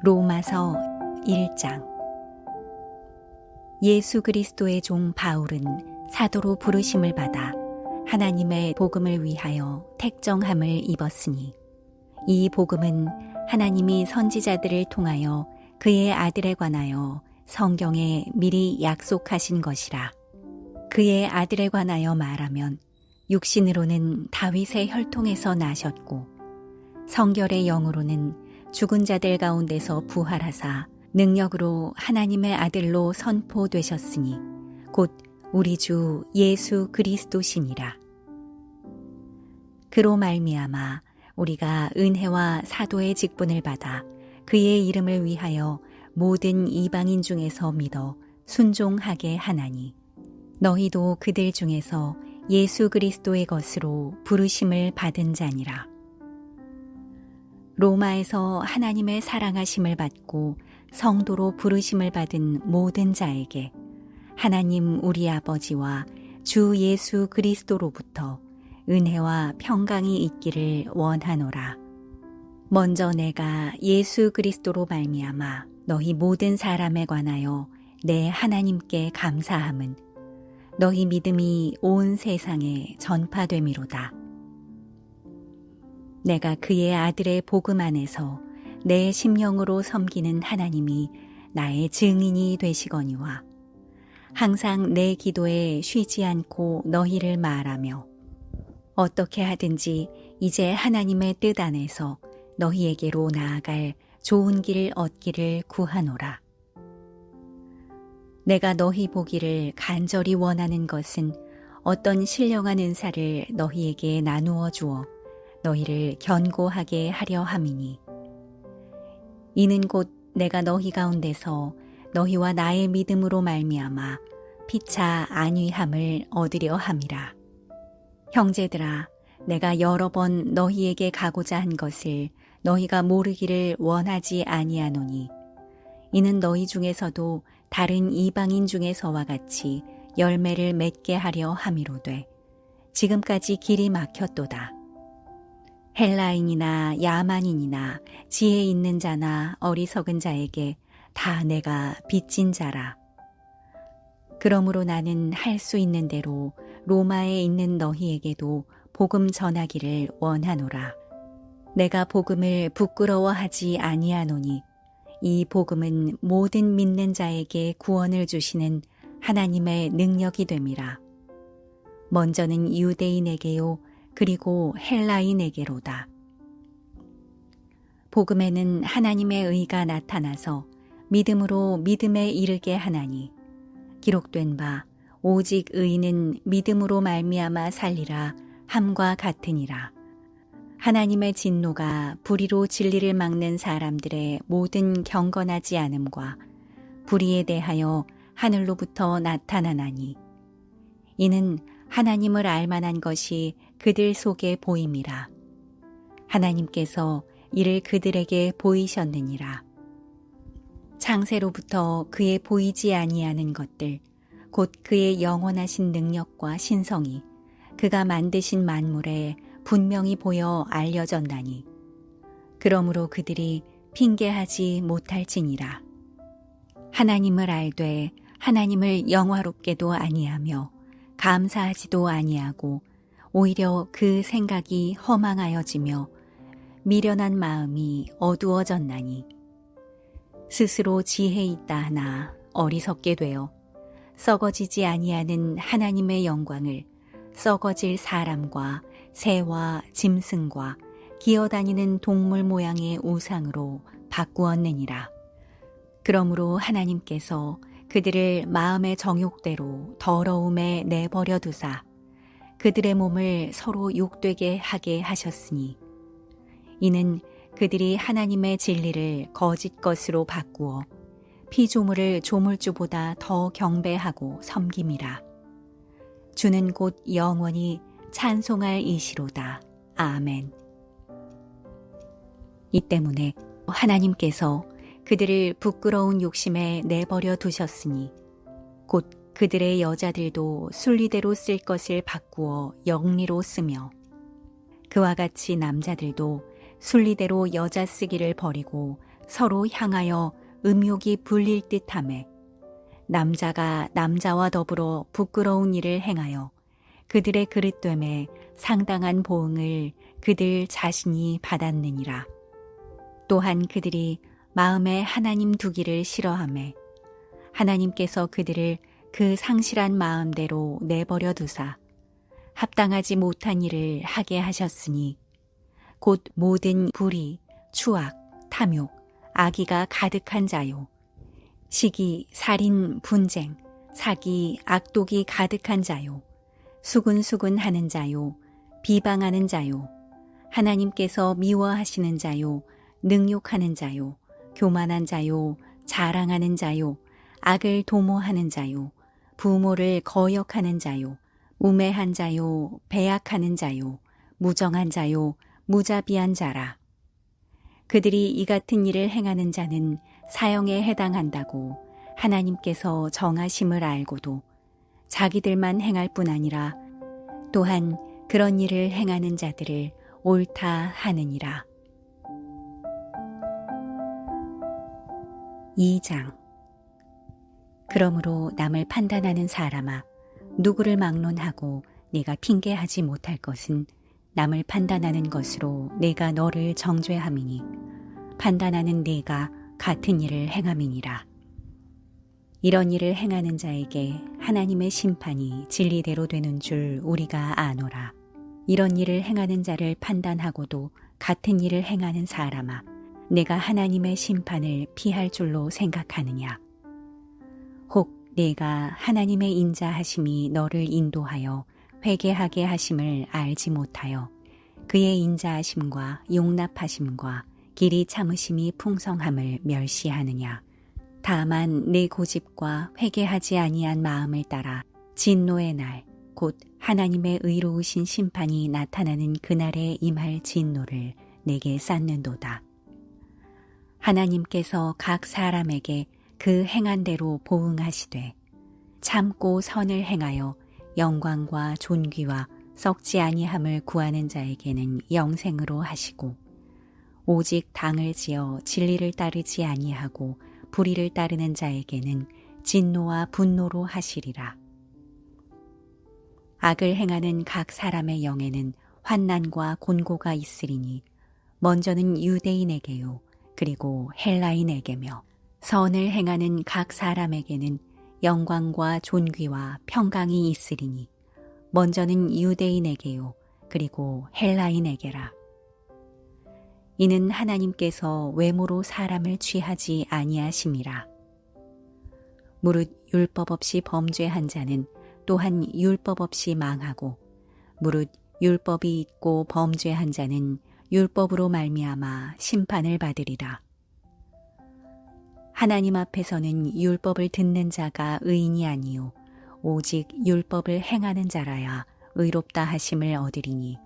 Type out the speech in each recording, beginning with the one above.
로마서 1장. 예수 그리스도의 종 바울은 사도로 부르심을 받아 하나님의 복음을 위하여 택정함을 입었으니, 이 복음은 하나님이 선지자들을 통하여 그의 아들에 관하여 성경에 미리 약속하신 것이라. 그의 아들에 관하여 말하면 육신으로는 다윗의 혈통에서 나셨고, 성결의 영으로는 죽은 자들 가운데서 부활하사 능력으로 하나님의 아들로 선포되셨으니 곧 우리 주 예수 그리스도시니라. 그로 말미암아 우리가 은혜와 사도의 직분을 받아 그의 이름을 위하여 모든 이방인 중에서 믿어 순종하게 하나니, 너희도 그들 중에서 예수 그리스도의 것으로 부르심을 받은 자니라. 로마에서 하나님의 사랑하심을 받고 성도로 부르심을 받은 모든 자에게 하나님 우리 아버지와 주 예수 그리스도로부터 은혜와 평강이 있기를 원하노라. 먼저 내가 예수 그리스도로 말미암아 너희 모든 사람에 관하여 내 하나님께 감사함은 너희 믿음이 온 세상에 전파됨이로다. 내가 그의 아들의 복음 안에서 내 심령으로 섬기는 하나님이 나의 증인이 되시거니와, 항상 내 기도에 쉬지 않고 너희를 말하며 어떻게 하든지 이제 하나님의 뜻 안에서 너희에게로 나아갈 좋은 길 얻기를 구하노라. 내가 너희 보기를 간절히 원하는 것은 어떤 신령한 은사를 너희에게 나누어 주어 너희를 견고하게 하려 함이니, 이는 곧 내가 너희 가운데서 너희와 나의 믿음으로 말미암아 피차 안위함을 얻으려 함이라. 형제들아, 내가 여러 번 너희에게 가고자 한 것을 너희가 모르기를 원하지 아니하노니, 이는 너희 중에서도 다른 이방인 중에서와 같이 열매를 맺게 하려 함이로되 지금까지 길이 막혔도다. 헬라인이나 야만인이나 지혜 있는 자나 어리석은 자에게 다 내가 빚진 자라. 그러므로 나는 할 수 있는 대로 로마에 있는 너희에게도 복음 전하기를 원하노라. 내가 복음을 부끄러워하지 아니하노니, 이 복음은 모든 믿는 자에게 구원을 주시는 하나님의 능력이 됨이라. 먼저는 유대인에게요, 그리고 헬라인에게로다. 복음에는 하나님의 의가 나타나서 믿음으로 믿음에 이르게 하나니, 기록된 바 오직 의인은 믿음으로 말미암아 살리라 함과 같으니라. 하나님의 진노가 불의로 진리를 막는 사람들의 모든 경건하지 않음과 불의에 대하여 하늘로부터 나타나나니, 이는 하나님을 알만한 것이 그들 속에 보임이라. 하나님께서 이를 그들에게 보이셨느니라. 창세로부터 그의 보이지 아니하는 것들, 곧 그의 영원하신 능력과 신성이 그가 만드신 만물에 분명히 보여 알려졌나니, 그러므로 그들이 핑계하지 못할지니라. 하나님을 알되 하나님을 영화롭게도 아니하며 감사하지도 아니하고 오히려 그 생각이 허망하여지며 미련한 마음이 어두워졌나니, 스스로 지혜 있다 하나 어리석게 되어 썩어지지 아니하는 하나님의 영광을 썩어질 사람과 새와 짐승과 기어다니는 동물 모양의 우상으로 바꾸었느니라. 그러므로 하나님께서 그들을 마음의 정욕대로 더러움에 내버려 두사 그들의 몸을 서로 욕되게 하게 하셨으니, 이는 그들이 하나님의 진리를 거짓 것으로 바꾸어 피조물을 조물주보다 더 경배하고 섬김이라. 주는 곧 영원히 찬송할 이시로다. 아멘. 이 때문에 하나님께서 그들을 부끄러운 욕심에 내버려 두셨으니, 곧 그들의 여자들도 순리대로 쓸 것을 바꾸어 영리로 쓰며, 그와 같이 남자들도 순리대로 여자 쓰기를 버리고 서로 향하여 음욕이 불릴 듯하매 남자가 남자와 더불어 부끄러운 일을 행하여 그들의 그릇됨에 상당한 보응을 그들 자신이 받았느니라. 또한 그들이 마음에 하나님 두기를 싫어하매 하나님께서 그들을 그 상실한 마음대로 내버려 두사 합당하지 못한 일을 하게 하셨으니 곧 모든 불의, 추악, 탐욕, 악의가 가득한 자요. 시기, 살인, 분쟁, 사기, 악독이 가득한 자요. 수군수군하는 자요. 비방하는 자요. 하나님께서 미워하시는 자요. 능욕하는 자요. 교만한 자요. 자랑하는 자요. 악을 도모하는 자요. 부모를 거역하는 자요. 우매한 자요. 배약하는 자요. 무정한 자요. 무자비한 자라. 그들이 이 같은 일을 행하는 자는 사형에 해당한다고 하나님께서 정하심을 알고도 자기들만 행할 뿐 아니라 또한 그런 일을 행하는 자들을 옳다 하느니라. 2장. 그러므로 남을 판단하는 사람아, 누구를 막론하고 네가 핑계하지 못할 것은 남을 판단하는 것으로 내가 너를 정죄함이니 판단하는 네가 같은 일을 행함이니라. 이런 일을 행하는 자에게 하나님의 심판이 진리대로 되는 줄 우리가 아노라. 이런 일을 행하는 자를 판단하고도 같은 일을 행하는 사람아, 내가 하나님의 심판을 피할 줄로 생각하느냐. 혹 내가 하나님의 인자하심이 너를 인도하여 회개하게 하심을 알지 못하여 그의 인자하심과 용납하심과 길이 참으심이 풍성함을 멸시하느냐. 다만 내 고집과 회개하지 아니한 마음을 따라 진노의 날, 곧 하나님의 의로우신 심판이 나타나는 그날에 임할 진노를 내게 쌓는도다. 하나님께서 각 사람에게 그 행한 대로 보응하시되 참고 선을 행하여 영광과 존귀와 썩지 아니함을 구하는 자에게는 영생으로 하시고 오직 당을 지어 진리를 따르지 아니하고 불의를 따르는 자에게는 진노와 분노로 하시리라. 악을 행하는 각 사람의 영에는 환난과 곤고가 있으리니 먼저는 유대인에게요 그리고 헬라인에게며 선을 행하는 각 사람에게는 영광과 존귀와 평강이 있으리니 먼저는 유대인에게요 그리고 헬라인에게라. 이는 하나님께서 외모로 사람을 취하지 아니하심이라. 무릇 율법 없이 범죄한 자는 또한 율법 없이 망하고 무릇 율법이 있고 범죄한 자는 율법으로 말미암아 심판을 받으리라. 하나님 앞에서는 율법을 듣는 자가 의인이 아니요 오직 율법을 행하는 자라야 의롭다 하심을 얻으리니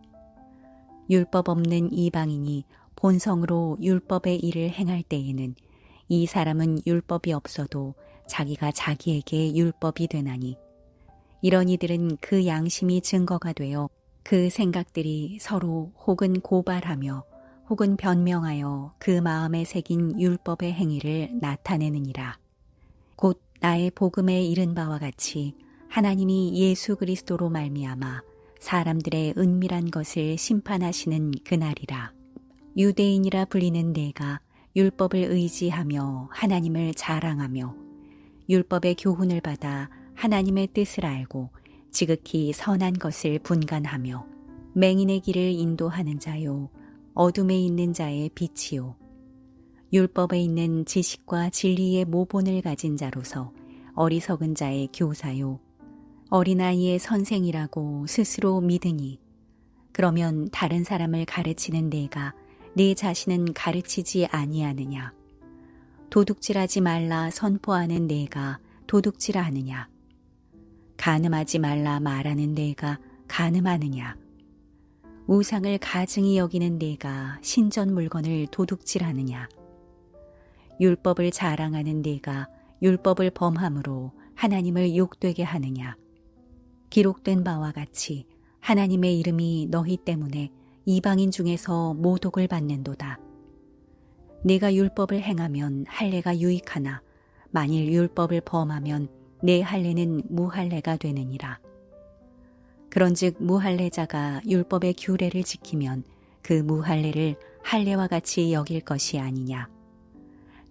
율법 없는 이방인이 본성으로 율법의 일을 행할 때에는 이 사람은 율법이 없어도 자기가 자기에게 율법이 되나니 이런 이들은 그 양심이 증거가 되어 그 생각들이 서로 혹은 고발하며 혹은 변명하여 그 마음에 새긴 율법의 행위를 나타내느니라. 곧 나의 복음에 이른 바와 같이 하나님이 예수 그리스도로 말미암아 사람들의 은밀한 것을 심판하시는 그날이라. 유대인이라 불리는 내가 율법을 의지하며 하나님을 자랑하며 율법의 교훈을 받아 하나님의 뜻을 알고 지극히 선한 것을 분간하며 맹인의 길을 인도하는 자요 어둠에 있는 자의 빛이요 율법에 있는 지식과 진리의 모본을 가진 자로서 어리석은 자의 교사요 어린아이의 선생이라고 스스로 믿으니 그러면 다른 사람을 가르치는 내가 네 자신은 가르치지 아니하느냐. 도둑질하지 말라 선포하는 내가 도둑질하느냐. 간음하지 말라 말하는 내가 간음하느냐. 우상을 가증히 여기는 내가 신전 물건을 도둑질하느냐. 율법을 자랑하는 내가 율법을 범함으로 하나님을 욕되게 하느냐. 기록된 바와 같이 하나님의 이름이 너희 때문에 이방인 중에서 모독을 받는도다. 내가 율법을 행하면 할례가 유익하나 만일 율법을 범하면 내 할례는 무할례가 되느니라. 그런즉 무할례자가 율법의 규례를 지키면 그 무할례를 할례와 같이 여길 것이 아니냐.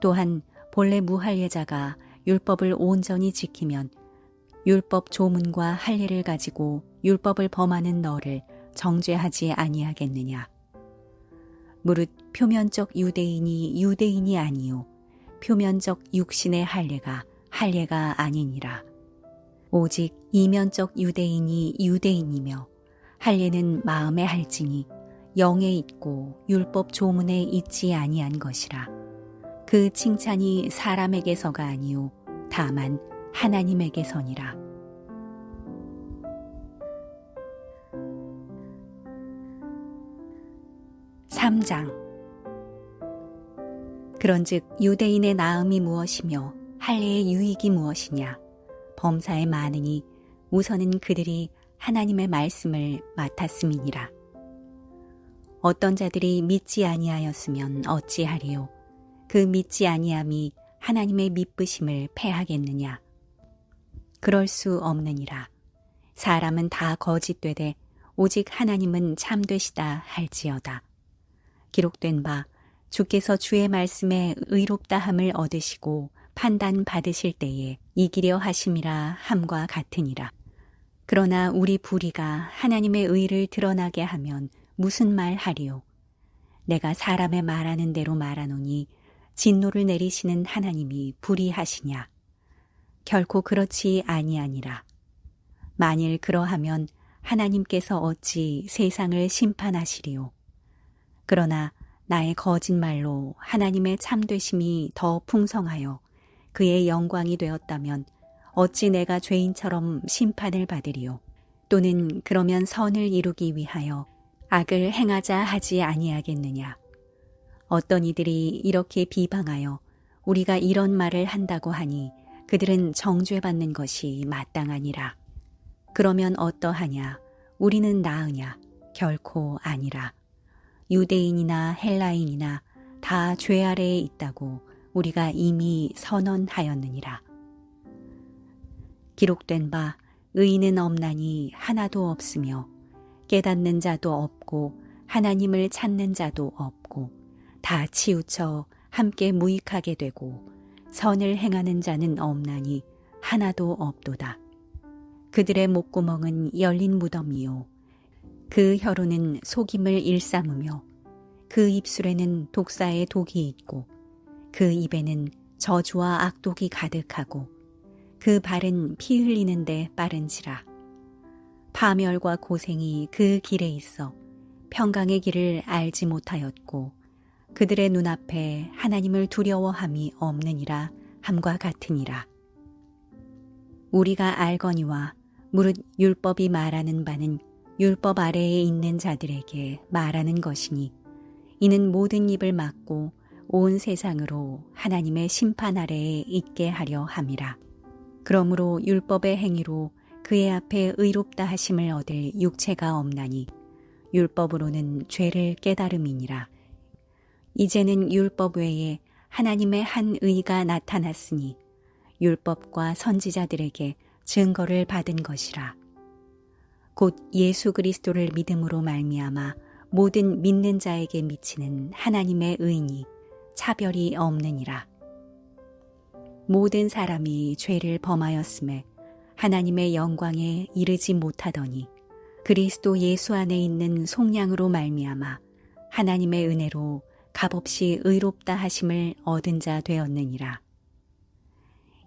또한 본래 무할례자가 율법을 온전히 지키면 율법 조문과 할례를 가지고 율법을 범하는 너를 정죄하지 아니하겠느냐. 무릇 표면적 유대인이 유대인이 아니요 표면적 육신의 할례가 아니니라. 오직 이면적 유대인이 유대인이며 할례는 마음에 할지니 영에 있고 율법 조문에 있지 아니한 것이라. 그 칭찬이 사람에게서가 아니요 다만 하나님에게서니라. (3장) 그런즉 유대인의 나음이 무엇이며 할례의 유익이 무엇이냐. 범사에 많으니 우선은 그들이 하나님의 말씀을 맡았음이니라. 어떤 자들이 믿지 아니하였으면 어찌하리요. 그 믿지 아니함이 하나님의 미쁘심을 패하겠느냐. 그럴 수 없느니라. 사람은 다 거짓되되 오직 하나님은 참되시다 할지어다. 기록된 바 주께서 주의 말씀에 의롭다함을 얻으시고 판단 받으실 때에 이기려 하심이라 함과 같으니라. 그러나 우리 불의가 하나님의 의를 드러나게 하면 무슨 말 하리요. 내가 사람의 말하는 대로 말하노니 진노를 내리시는 하나님이 불의하시냐. 결코 그렇지 아니하니라. 만일 그러하면 하나님께서 어찌 세상을 심판하시리요. 그러나 나의 거짓말로 하나님의 참되심이 더 풍성하여 그의 영광이 되었다면 어찌 내가 죄인처럼 심판을 받으리요. 또는 그러면 선을 이루기 위하여 악을 행하자 하지 아니하겠느냐. 어떤 이들이 이렇게 비방하여 우리가 이런 말을 한다고 하니 그들은 정죄받는 것이 마땅하니라. 그러면 어떠하냐. 우리는 나으냐. 결코 아니라. 유대인이나 헬라인이나 다 죄 아래에 있다고 우리가 이미 선언하였느니라. 기록된 바 의인은 없나니 하나도 없으며 깨닫는 자도 없고 하나님을 찾는 자도 없고 다 치우쳐 함께 무익하게 되고 선을 행하는 자는 없나니 하나도 없도다. 그들의 목구멍은 열린 무덤이요 그 혀로는 속임을 일삼으며 그 입술에는 독사의 독이 있고 그 입에는 저주와 악독이 가득하고 그 발은 피 흘리는데 빠른지라. 파멸과 고생이 그 길에 있어 평강의 길을 알지 못하였고 그들의 눈앞에 하나님을 두려워함이 없느니라 함과 같으니라. 우리가 알거니와 무릇 율법이 말하는 바는 율법 아래에 있는 자들에게 말하는 것이니 이는 모든 입을 막고 온 세상으로 하나님의 심판 아래에 있게 하려 함이라. 그러므로 율법의 행위로 그의 앞에 의롭다 하심을 얻을 육체가 없나니 율법으로는 죄를 깨달음이니라. 이제는 율법 외에 하나님의 한 의가 나타났으니 율법과 선지자들에게 증거를 받은 것이라. 곧 예수 그리스도를 믿음으로 말미암아 모든 믿는 자에게 미치는 하나님의 의니 차별이 없느니라. 모든 사람이 죄를 범하였음에 하나님의 영광에 이르지 못하더니 그리스도 예수 안에 있는 속량으로 말미암아 하나님의 은혜로 값없이 의롭다 하심을 얻은 자 되었느니라.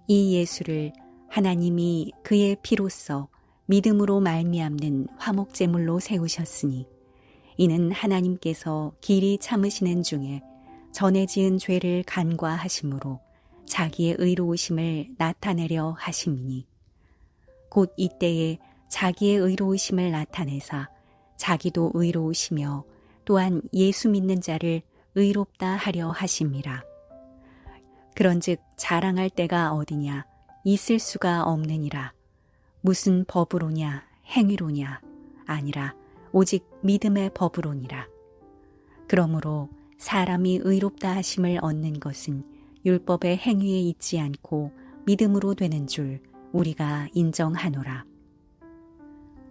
이 예수를 하나님이 그의 피로써 믿음으로 말미암는 화목제물로 세우셨으니 이는 하나님께서 길이 참으시는 중에 전에 지은 죄를 간과하심으로 자기의 의로우심을 나타내려 하심이니 곧 이때에 자기의 의로우심을 나타내사 자기도 의로우시며 또한 예수 믿는 자를 의롭다 하려 하심이라. 그런즉 자랑할 때가 어디냐 있을 수가 없느니라. 무슨 법으로냐 행위로냐 아니라 오직 믿음의 법으로니라. 그러므로 사람이 의롭다 하심을 얻는 것은 율법의 행위에 있지 않고 믿음으로 되는 줄 우리가 인정하노라.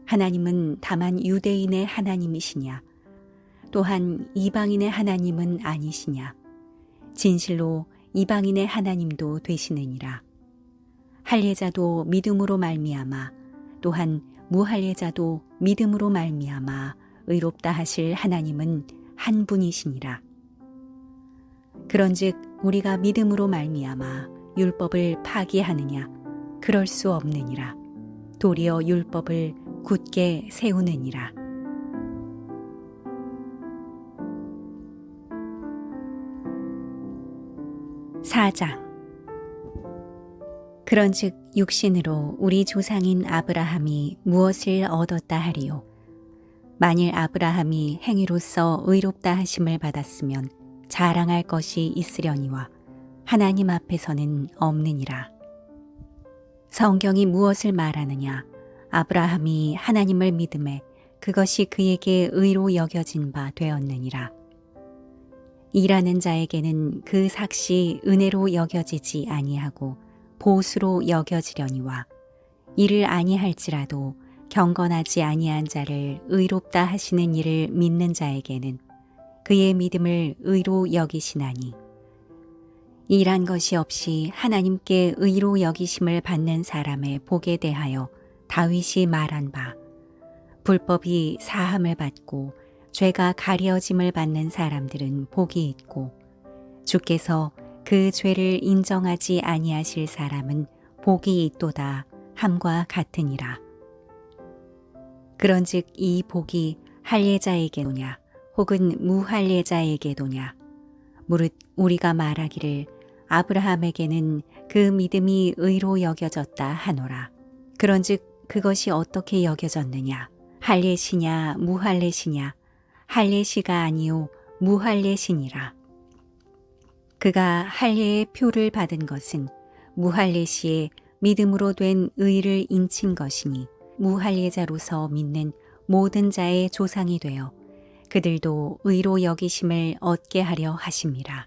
하나님은 다만 유대인의 하나님이시냐? 또한 이방인의 하나님은 아니시냐? 진실로 이방인의 하나님도 되시느니라. 할례자도 믿음으로 말미암아 또한 무할례자도 믿음으로 말미암아 의롭다 하실 하나님은 한 분이시니라. 그런즉 우리가 믿음으로 말미암아 율법을 파기하느냐? 그럴 수 없느니라. 도리어 율법을 굳게 세우느니라. 사장. 그런즉 육신으로 우리 조상인 아브라함이 무엇을 얻었다 하리요? 만일 아브라함이 행위로서 의롭다 하심을 받았으면 자랑할 것이 있으려니와 하나님 앞에서는 없느니라. 성경이 무엇을 말하느냐? 아브라함이 하나님을 믿음에 그것이 그에게 의로 여겨진 바 되었느니라. 일하는 자에게는 그 삭시 은혜로 여겨지지 아니하고 보수로 여겨지려니와 이를 아니할지라도 경건하지 아니한 자를 의롭다 하시는 이를 믿는 자에게는 그의 믿음을 의로 여기시나니 일한 것이 없이 하나님께 의로 여기심을 받는 사람의 복에 대하여 다윗이 말한 바 불법이 사함을 받고 죄가 가려짐을 받는 사람들은 복이 있고 주께서 그 죄를 인정하지 아니하실 사람은 복이 있도다 함과 같으니라. 그런즉 이 복이 할례자에게도냐 혹은 무할례자에게도냐 무릇 우리가 말하기를 아브라함에게는 그 믿음이 의로 여겨졌다 하노라. 그런즉 그것이 어떻게 여겨졌느냐? 할례시냐 무할례시냐? 할례시가 아니요 무할례시니라. 그가 할례의 표를 받은 것은 무할례시에 믿음으로 된 의를 인친 것이니 무할례자로서 믿는 모든 자의 조상이 되어 그들도 의로 여기심을 얻게 하려 하심이라.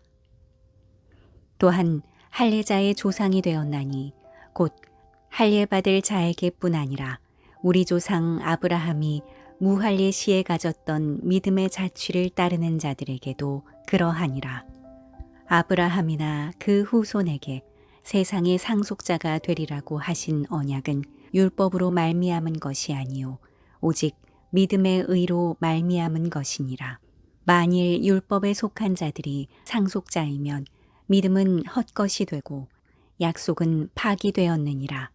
또한 할례자의 조상이 되었나니 곧 할례 받을 자에게뿐 아니라 우리 조상 아브라함이 무할례 시에 가졌던 믿음의 자취를 따르는 자들에게도 그러하니라. 아브라함이나 그 후손에게 세상의 상속자가 되리라고 하신 언약은 율법으로 말미암은 것이 아니요 오직 믿음의 의로 말미암은 것이니라. 만일 율법에 속한 자들이 상속자이면 믿음은 헛것이 되고 약속은 파기되었느니라.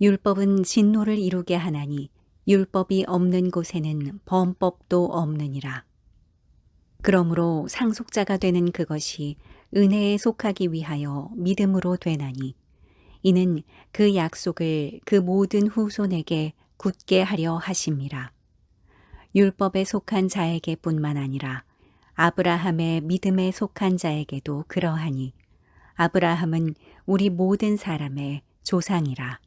율법은 진노를 이루게 하나니 율법이 없는 곳에는 범법도 없느니라. 그러므로 상속자가 되는 그것이 은혜에 속하기 위하여 믿음으로 되나니 이는 그 약속을 그 모든 후손에게 굳게 하려 하심이라. 율법에 속한 자에게 뿐만 아니라 아브라함의 믿음에 속한 자에게도 그러하니 아브라함은 우리 모든 사람의 조상이라.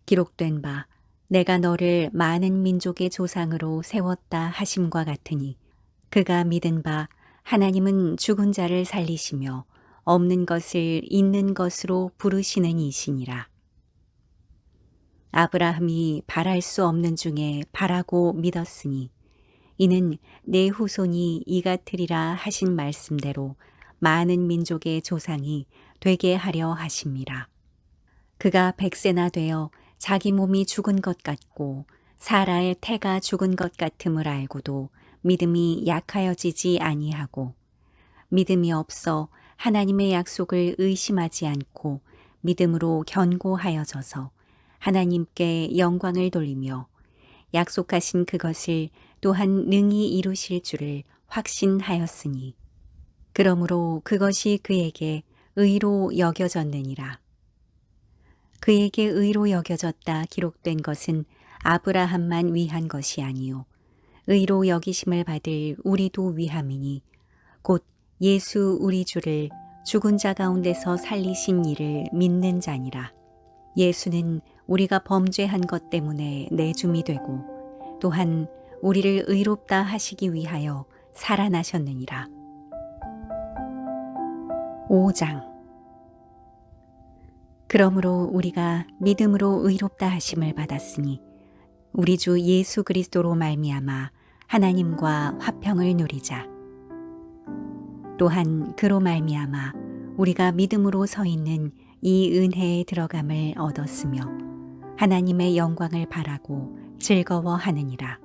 기록된 바 내가 너를 많은 민족의 조상으로 세웠다 하심과 같으니 그가 믿은 바 하나님은 죽은 자를 살리시며 없는 것을 있는 것으로 부르시는 이시니라. 아브라함이 바랄 수 없는 중에 바라고 믿었으니 이는 내 후손이 이같으리라 하신 말씀대로 많은 민족의 조상이 되게 하려 하심이라. 그가 100세나 되어 자기 몸이 죽은 것 같고 사라의 태가 죽은 것 같음을 알고도 믿음이 약하여지지 아니하고 믿음이 없어 하나님의 약속을 의심하지 않고 믿음으로 견고하여져서 하나님께 영광을 돌리며 약속하신 그것을 또한 능히 이루실 줄을 확신하였으니 그러므로 그것이 그에게 의로 여겨졌느니라. 그에게 의로 여겨졌다 기록된 것은 아브라함만 위한 것이 아니요 의로 여기심을 받을 우리도 위함이니 곧 예수 우리 주를 죽은 자 가운데서 살리신 이를 믿는 자니라. 예수는 우리가 범죄한 것 때문에 내줌이 되고 또한 우리를 의롭다 하시기 위하여 살아나셨느니라. 5장. 그러므로 우리가 믿음으로 의롭다 하심을 받았으니 우리 주 예수 그리스도로 말미암아 하나님과 화평을 누리자. 또한 그로 말미암아 우리가 믿음으로 서 있는 이 은혜에 들어감을 얻었으며 하나님의 영광을 바라고 즐거워하느니라.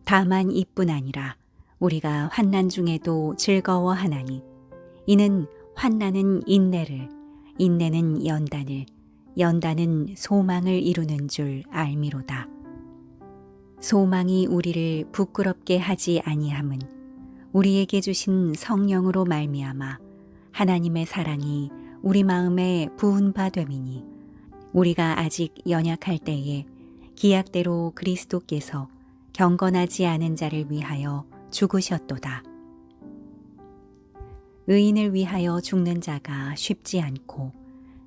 다만 이뿐 아니라 우리가 환난 중에도 즐거워하나니 이는 환난은 인내를, 인내는 연단을, 연단은 소망을 이루는 줄 알미로다. 소망이 우리를 부끄럽게 하지 아니함은 우리에게 주신 성령으로 말미암아 하나님의 사랑이 우리 마음에 부은 바 됨이니 우리가 아직 연약할 때에 기약대로 그리스도께서 경건하지 않은 자를 위하여 죽으셨도다. 의인을 위하여 죽는 자가 쉽지 않고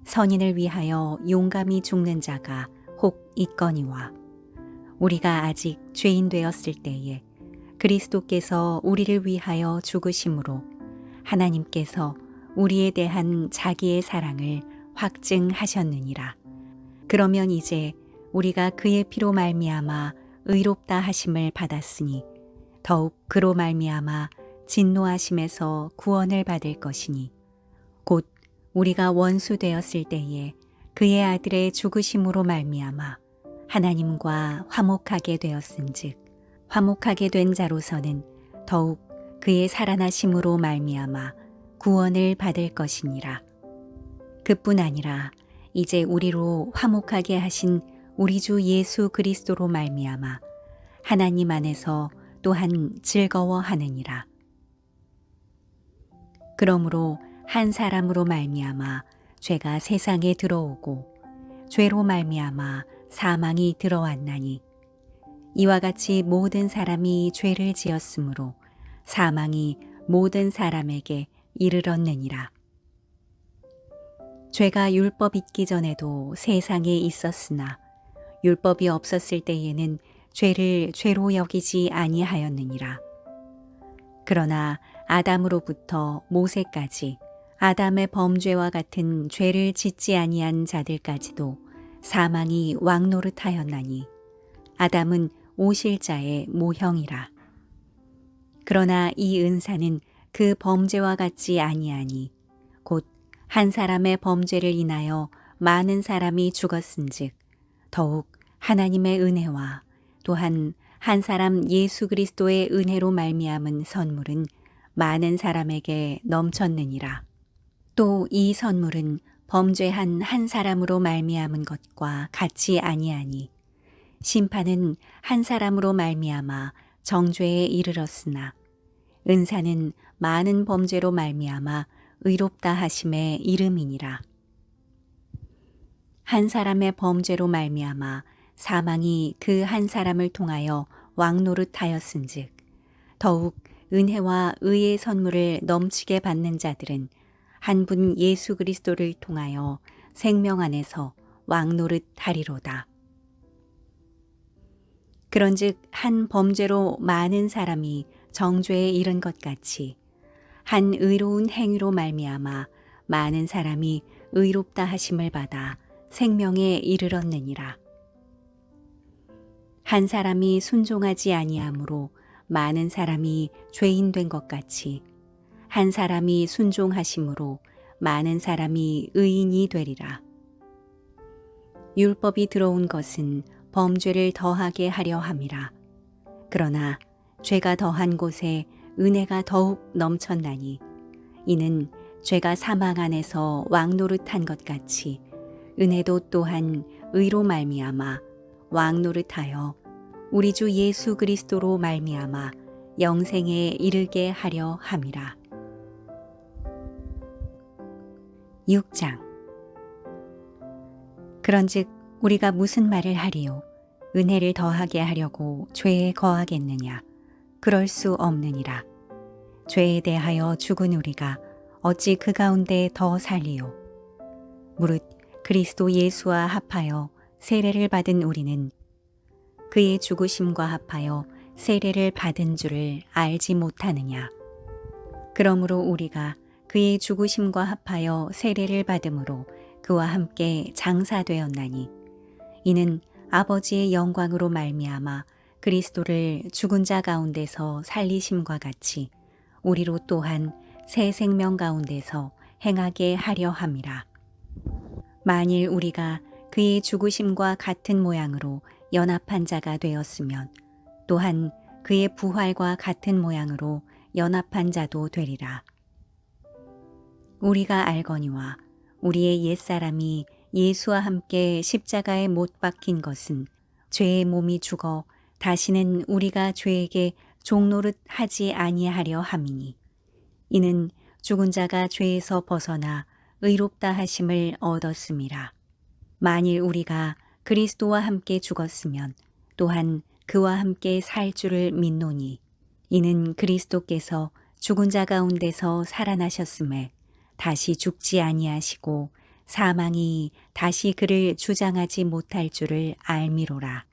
선인을 위하여 용감히 죽는 자가 혹 있거니와 우리가 아직 죄인 되었을 때에 그리스도께서 우리를 위하여 죽으심으로 하나님께서 우리에 대한 자기의 사랑을 확증하셨느니라. 그러면 이제 우리가 그의 피로 말미암아 의롭다 하심을 받았으니 더욱 그로 말미암아 진노하심에서 구원을 받을 것이니 곧 우리가 원수 되었을 때에 그의 아들의 죽으심으로 말미암아 하나님과 화목하게 되었은즉 화목하게 된 자로서는 더욱 그의 살아나심으로 말미암아 구원을 받을 것이니라. 그뿐 아니라 이제 우리로 화목하게 하신 우리 주 예수 그리스도로 말미암아 하나님 안에서 또한 즐거워하느니라. 그러므로 한 사람으로 말미암아 죄가 세상에 들어오고 죄로 말미암아 사망이 들어왔나니 이와 같이 모든 사람이 죄를 지었으므로 사망이 모든 사람에게 이르렀느니라. 죄가 율법 있기 전에도 세상에 있었으나 율법이 없었을 때에는 죄를 죄로 여기지 아니하였느니라. 그러나 아담으로부터 모세까지 아담의 범죄와 같은 죄를 짓지 아니한 자들까지도 사망이 왕노릇하였나니 아담은 오실자의 모형이라. 그러나 이 은사는 그 범죄와 같지 아니하니 곧 한 사람의 범죄를 인하여 많은 사람이 죽었은즉 더욱 하나님의 은혜와 또한 한 사람 예수 그리스도의 은혜로 말미암은 선물은 많은 사람에게 넘쳤느니라. 또 이 선물은 범죄한 한 사람으로 말미암은 것과 같이 아니하니 심판은 한 사람으로 말미암아 정죄에 이르렀으나 은사는 많은 범죄로 말미암아 의롭다 하심의 이름이니라. 한 사람의 범죄로 말미암아 사망이 그 한 사람을 통하여 왕노릇하였은즉 더욱 은혜와 의의 선물을 넘치게 받는 자들은 한 분 예수 그리스도를 통하여 생명 안에서 왕노릇하리로다. 그런즉 한 범죄로 많은 사람이 정죄에 이른 것 같이 한 의로운 행위로 말미암아 많은 사람이 의롭다 하심을 받아 생명에 이르렀느니라. 한 사람이 순종하지 아니하므로 많은 사람이 죄인 된 것 같이 한 사람이 순종하심으로 많은 사람이 의인이 되리라. 율법이 들어온 것은 범죄를 더하게 하려 함이라. 그러나 죄가 더한 곳에 은혜가 더욱 넘쳤나니 이는 죄가 사망 안에서 왕노릇한 것 같이 은혜도 또한 의로 말미암아 왕노릇하여 우리 주 예수 그리스도로 말미암아 영생에 이르게 하려 함이라. 6장. 그런즉 우리가 무슨 말을 하리요? 은혜를 더하게 하려고 죄에 거하겠느냐? 그럴 수 없느니라. 죄에 대하여 죽은 우리가 어찌 그 가운데 더 살리요? 무릇 그리스도 예수와 합하여 세례를 받은 우리는 그의 죽으심과 합하여 세례를 받은 줄을 알지 못하느냐? 그러므로 우리가 그의 죽으심과 합하여 세례를 받음으로 그와 함께 장사되었나니 이는 아버지의 영광으로 말미암아 그리스도를 죽은 자 가운데서 살리심과 같이 우리로 또한 새 생명 가운데서 행하게 하려 함이라. 만일 우리가 그의 죽으심과 같은 모양으로 연합한 자가 되었으면 또한 그의 부활과 같은 모양으로 연합한 자도 되리라. 우리가 알거니와 우리의 옛사람이 예수와 함께 십자가에 못 박힌 것은 죄의 몸이 죽어 다시는 우리가 죄에게 종노릇 하지 아니하려 함이니 이는 죽은 자가 죄에서 벗어나 의롭다 하심을 얻었음이라. 만일 우리가 그리스도와 함께 죽었으면 또한 그와 함께 살 줄을 믿노니 이는 그리스도께서 죽은 자 가운데서 살아나셨음에 다시 죽지 아니하시고 사망이 다시 그를 주장하지 못할 줄을 알미로라.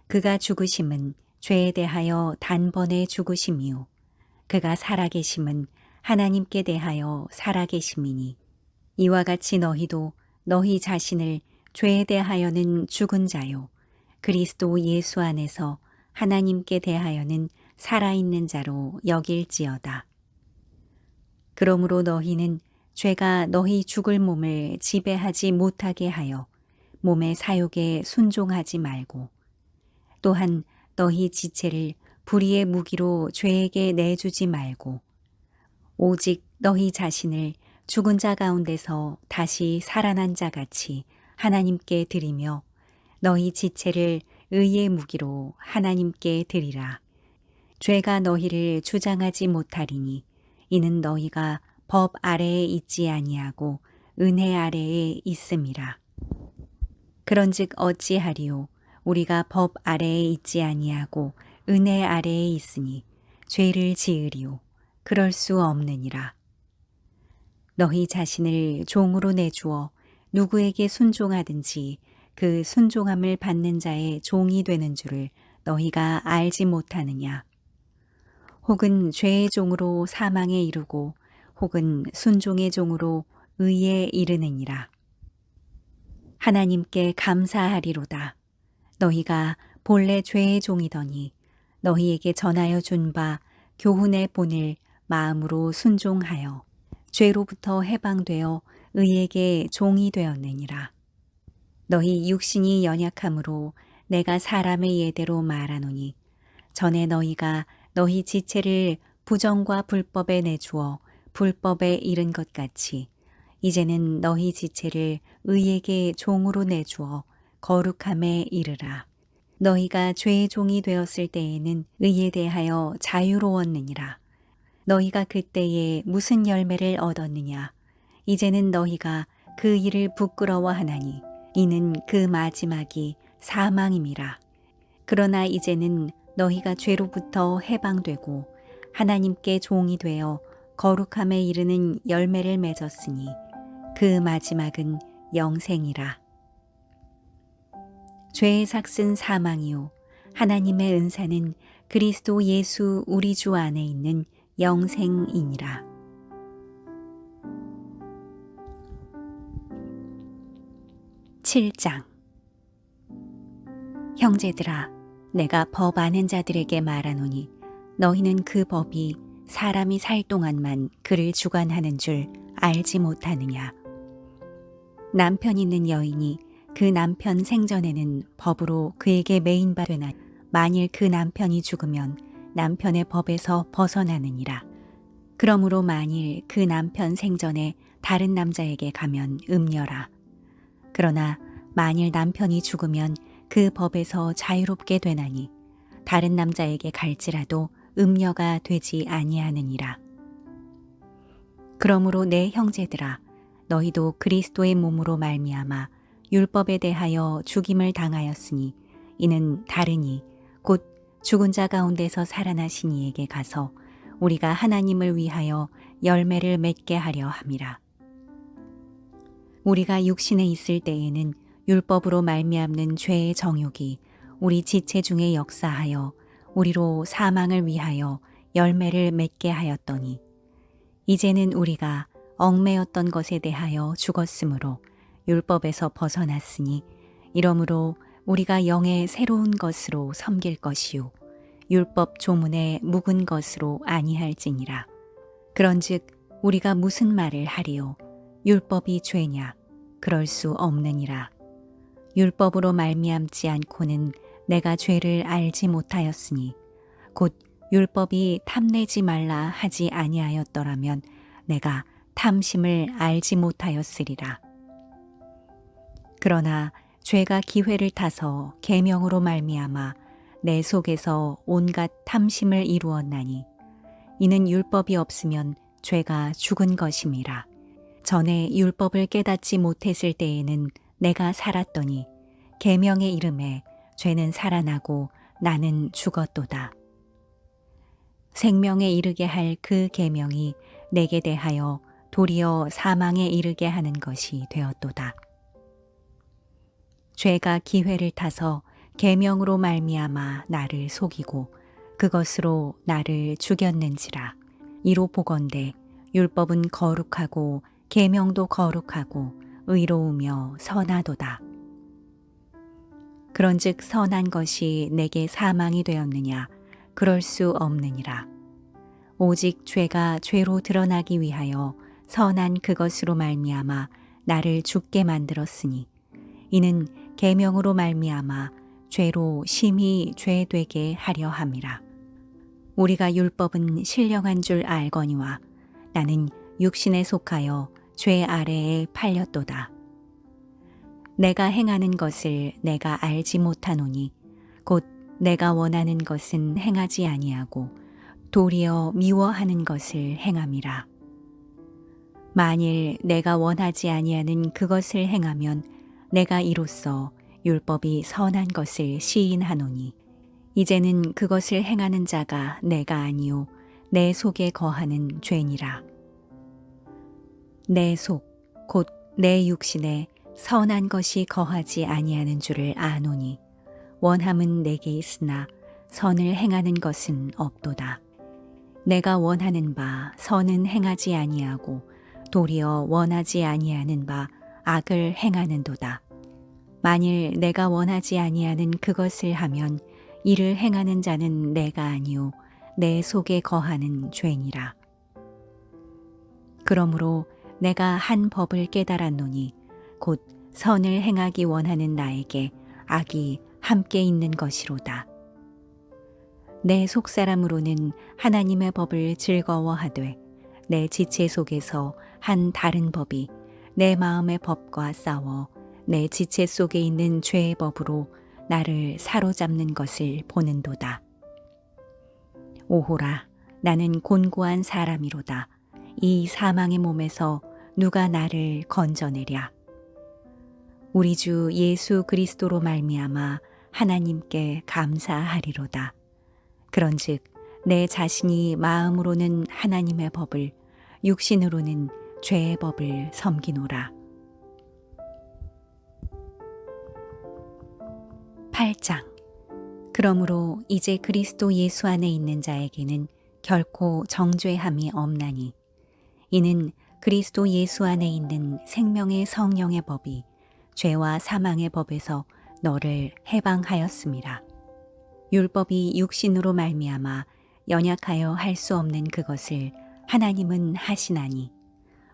그가 죽으심은 죄에 대하여 단번에 죽으심이요 그가 살아계심은 하나님께 대하여 살아계심이니 이와 같이 너희도 너희 자신을 죄에 대하여는 죽은 자요 그리스도 예수 안에서 하나님께 대하여는 살아있는 자로 여길지어다. 그러므로 너희는 죄가 너희 죽을 몸을 지배하지 못하게 하여 몸의 사욕에 순종하지 말고 또한 너희 지체를 불의의 무기로 죄에게 내주지 말고 오직 너희 자신을 죽은 자 가운데서 다시 살아난 자 같이 하나님께 드리며 너희 지체를 의의 무기로 하나님께 드리라. 죄가 너희를 주장하지 못하리니 이는 너희가 법 아래에 있지 아니하고 은혜 아래에 있음이라. 그런즉 어찌하리요 우리가 법 아래에 있지 아니하고 은혜 아래에 있으니 죄를 지으리요 그럴 수 없느니라. 너희 자신을 종으로 내주어 누구에게 순종하든지 그 순종함을 받는 자의 종이 되는 줄을 너희가 알지 못하느냐. 혹은 죄의 종으로 사망에 이르고 혹은 순종의 종으로 의에 이르느니라. 하나님께 감사하리로다. 너희가 본래 죄의 종이더니 너희에게 전하여 준 바 교훈의 본을 마음으로 순종하여 죄로부터 해방되어 의에게 종이 되었느니라. 너희 육신이 연약함으로 내가 사람의 예대로 말하노니 전에 너희가 너희 지체를 부정과 불법에 내주어 불법에 이른 것 같이 이제는 너희 지체를 의에게 종으로 내주어 거룩함에 이르라. 너희가 죄의 종이 되었을 때에는 의에 대하여 자유로웠느니라. 너희가 그때에 무슨 열매를 얻었느냐. 이제는 너희가 그 일을 부끄러워하나니 이는 그 마지막이 사망임이라. 그러나 이제는 너희가 죄로부터 해방되고 하나님께 종이 되어 거룩함에 이르는 열매를 맺었으니 그 마지막은 영생이라. 죄의 삭은 사망이요 하나님의 은사는 그리스도 예수 우리 주 안에 있는 영생이니라. (7장) 형제들아 내가 법 아는 자들에게 말하노니 너희는 그 법이 사람이 살 동안만 그를 주관하는 줄 알지 못하느냐. 남편 있는 여인이 그 남편 생전에는 법으로 그에게 매인바 되나 만일 그 남편이 죽으면 남편의 법에서 벗어나느니라. 그러므로 만일 그 남편 생전에 다른 남자에게 가면 음녀라. 그러나 만일 남편이 죽으면 그 법에서 자유롭게 되나니 다른 남자에게 갈지라도 음녀가 되지 아니하느니라. 그러므로 내 형제들아 너희도 그리스도의 몸으로 말미암아 율법에 대하여 죽임을 당하였으니 이는 다르니 곧 죽은 자 가운데서 살아나신 이에게 가서 우리가 하나님을 위하여 열매를 맺게 하려 함이라. 우리가 육신에 있을 때에는 율법으로 말미암는 죄의 정욕이 우리 지체 중에 역사하여 우리로 사망을 위하여 열매를 맺게 하였더니 이제는 우리가 얽매였던 것에 대하여 죽었으므로 율법에서 벗어났으니 이러므로 우리가 영의 새로운 것으로 섬길 것이요 율법 조문의 묵은 것으로 아니할지니라. 그런즉 우리가 무슨 말을 하리요? 율법이 죄냐? 그럴 수 없느니라. 율법으로 말미암지 않고는 내가 죄를 알지 못하였으니 곧 율법이 탐내지 말라 하지 아니하였더라면 내가 탐심을 알지 못하였으리라. 그러나 죄가 기회를 타서 계명으로 말미암아 내 속에서 온갖 탐심을 이루었나니 이는 율법이 없으면 죄가 죽은 것임이라. 전에 율법을 깨닫지 못했을 때에는 내가 살았더니 계명의 이름에 죄는 살아나고 나는 죽었도다. 생명에 이르게 할 그 계명이 내게 대하여 도리어 사망에 이르게 하는 것이 되었도다. 죄가 기회를 타서 계명으로 말미암아 나를 속이고 그것으로 나를 죽였는지라. 이로 보건대 율법은 거룩하고 계명도 거룩하고 의로우며 선하도다. 그런즉 선한 것이 내게 사망이 되었느냐? 그럴 수 없느니라. 오직 죄가 죄로 드러나기 위하여 선한 그것으로 말미암아 나를 죽게 만들었으니 이는 계명으로 말미암아 죄로 심히 죄되게 하려 함이라. 우리가 율법은 신령한 줄 알거니와 나는 육신에 속하여 죄 아래에 팔렸도다. 내가 행하는 것을 내가 알지 못하노니 곧 내가 원하는 것은 행하지 아니하고 도리어 미워하는 것을 행함이라. 만일 내가 원하지 아니하는 그것을 행하면 내가 이로써 율법이 선한 것을 시인하노니 이제는 그것을 행하는 자가 내가 아니요 내 속에 거하는 죄니라. 내 속 곧 내 육신에 선한 것이 거하지 아니하는 줄을 아노니 원함은 내게 있으나 선을 행하는 것은 없도다. 내가 원하는 바 선은 행하지 아니하고 도리어 원하지 아니하는 바 악을 행하는도다. 만일 내가 원하지 아니하는 그것을 하면 이를 행하는 자는 내가 아니요 내 속에 거하는 죄니라. 그러므로 내가 한 법을 깨달았노니 곧 선을 행하기 원하는 나에게 악이 함께 있는 것이로다. 내 속사람으로는 하나님의 법을 즐거워하되 내 지체 속에서 한 다른 법이 내 마음의 법과 싸워 내 지체 속에 있는 죄의 법으로 나를 사로잡는 것을 보는도다. 오호라, 나는 곤고한 사람이로다. 이 사망의 몸에서 누가 나를 건져내랴. 우리 주 예수 그리스도로 말미암아 하나님께 감사하리로다. 그런즉 내 자신이 마음으로는 하나님의 법을, 육신으로는 죄의 법을 섬기노라. 8장. 그러므로 이제 그리스도 예수 안에 있는 자에게는 결코 정죄함이 없나니 이는 그리스도 예수 안에 있는 생명의 성령의 법이 죄와 사망의 법에서 너를 해방하였음이라. 율법이 육신으로 말미암아 연약하여 할 수 없는 그것을 하나님은 하시나니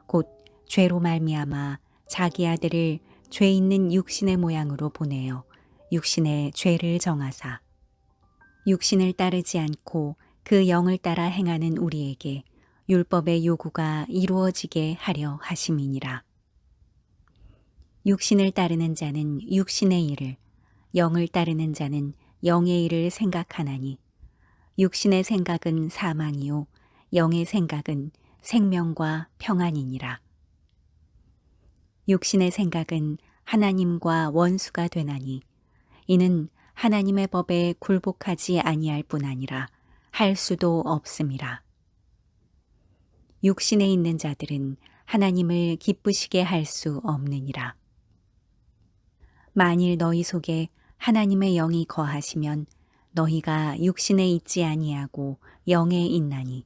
곧 죄로 말미암아 자기 아들을 죄 있는 육신의 모양으로 보내어 육신의 죄를 정하사 육신을 따르지 않고 그 영을 따라 행하는 우리에게 율법의 요구가 이루어지게 하려 하심이니라. 육신을 따르는 자는 육신의 일을, 영을 따르는 자는 영의 일을 생각하나니 육신의 생각은 사망이요 영의 생각은 생명과 평안이니라. 육신의 생각은 하나님과 원수가 되나니 이는 하나님의 법에 굴복하지 아니할 뿐 아니라 할 수도 없음이라. 육신에 있는 자들은 하나님을 기쁘시게 할 수 없느니라. 만일 너희 속에 하나님의 영이 거하시면 너희가 육신에 있지 아니하고 영에 있나니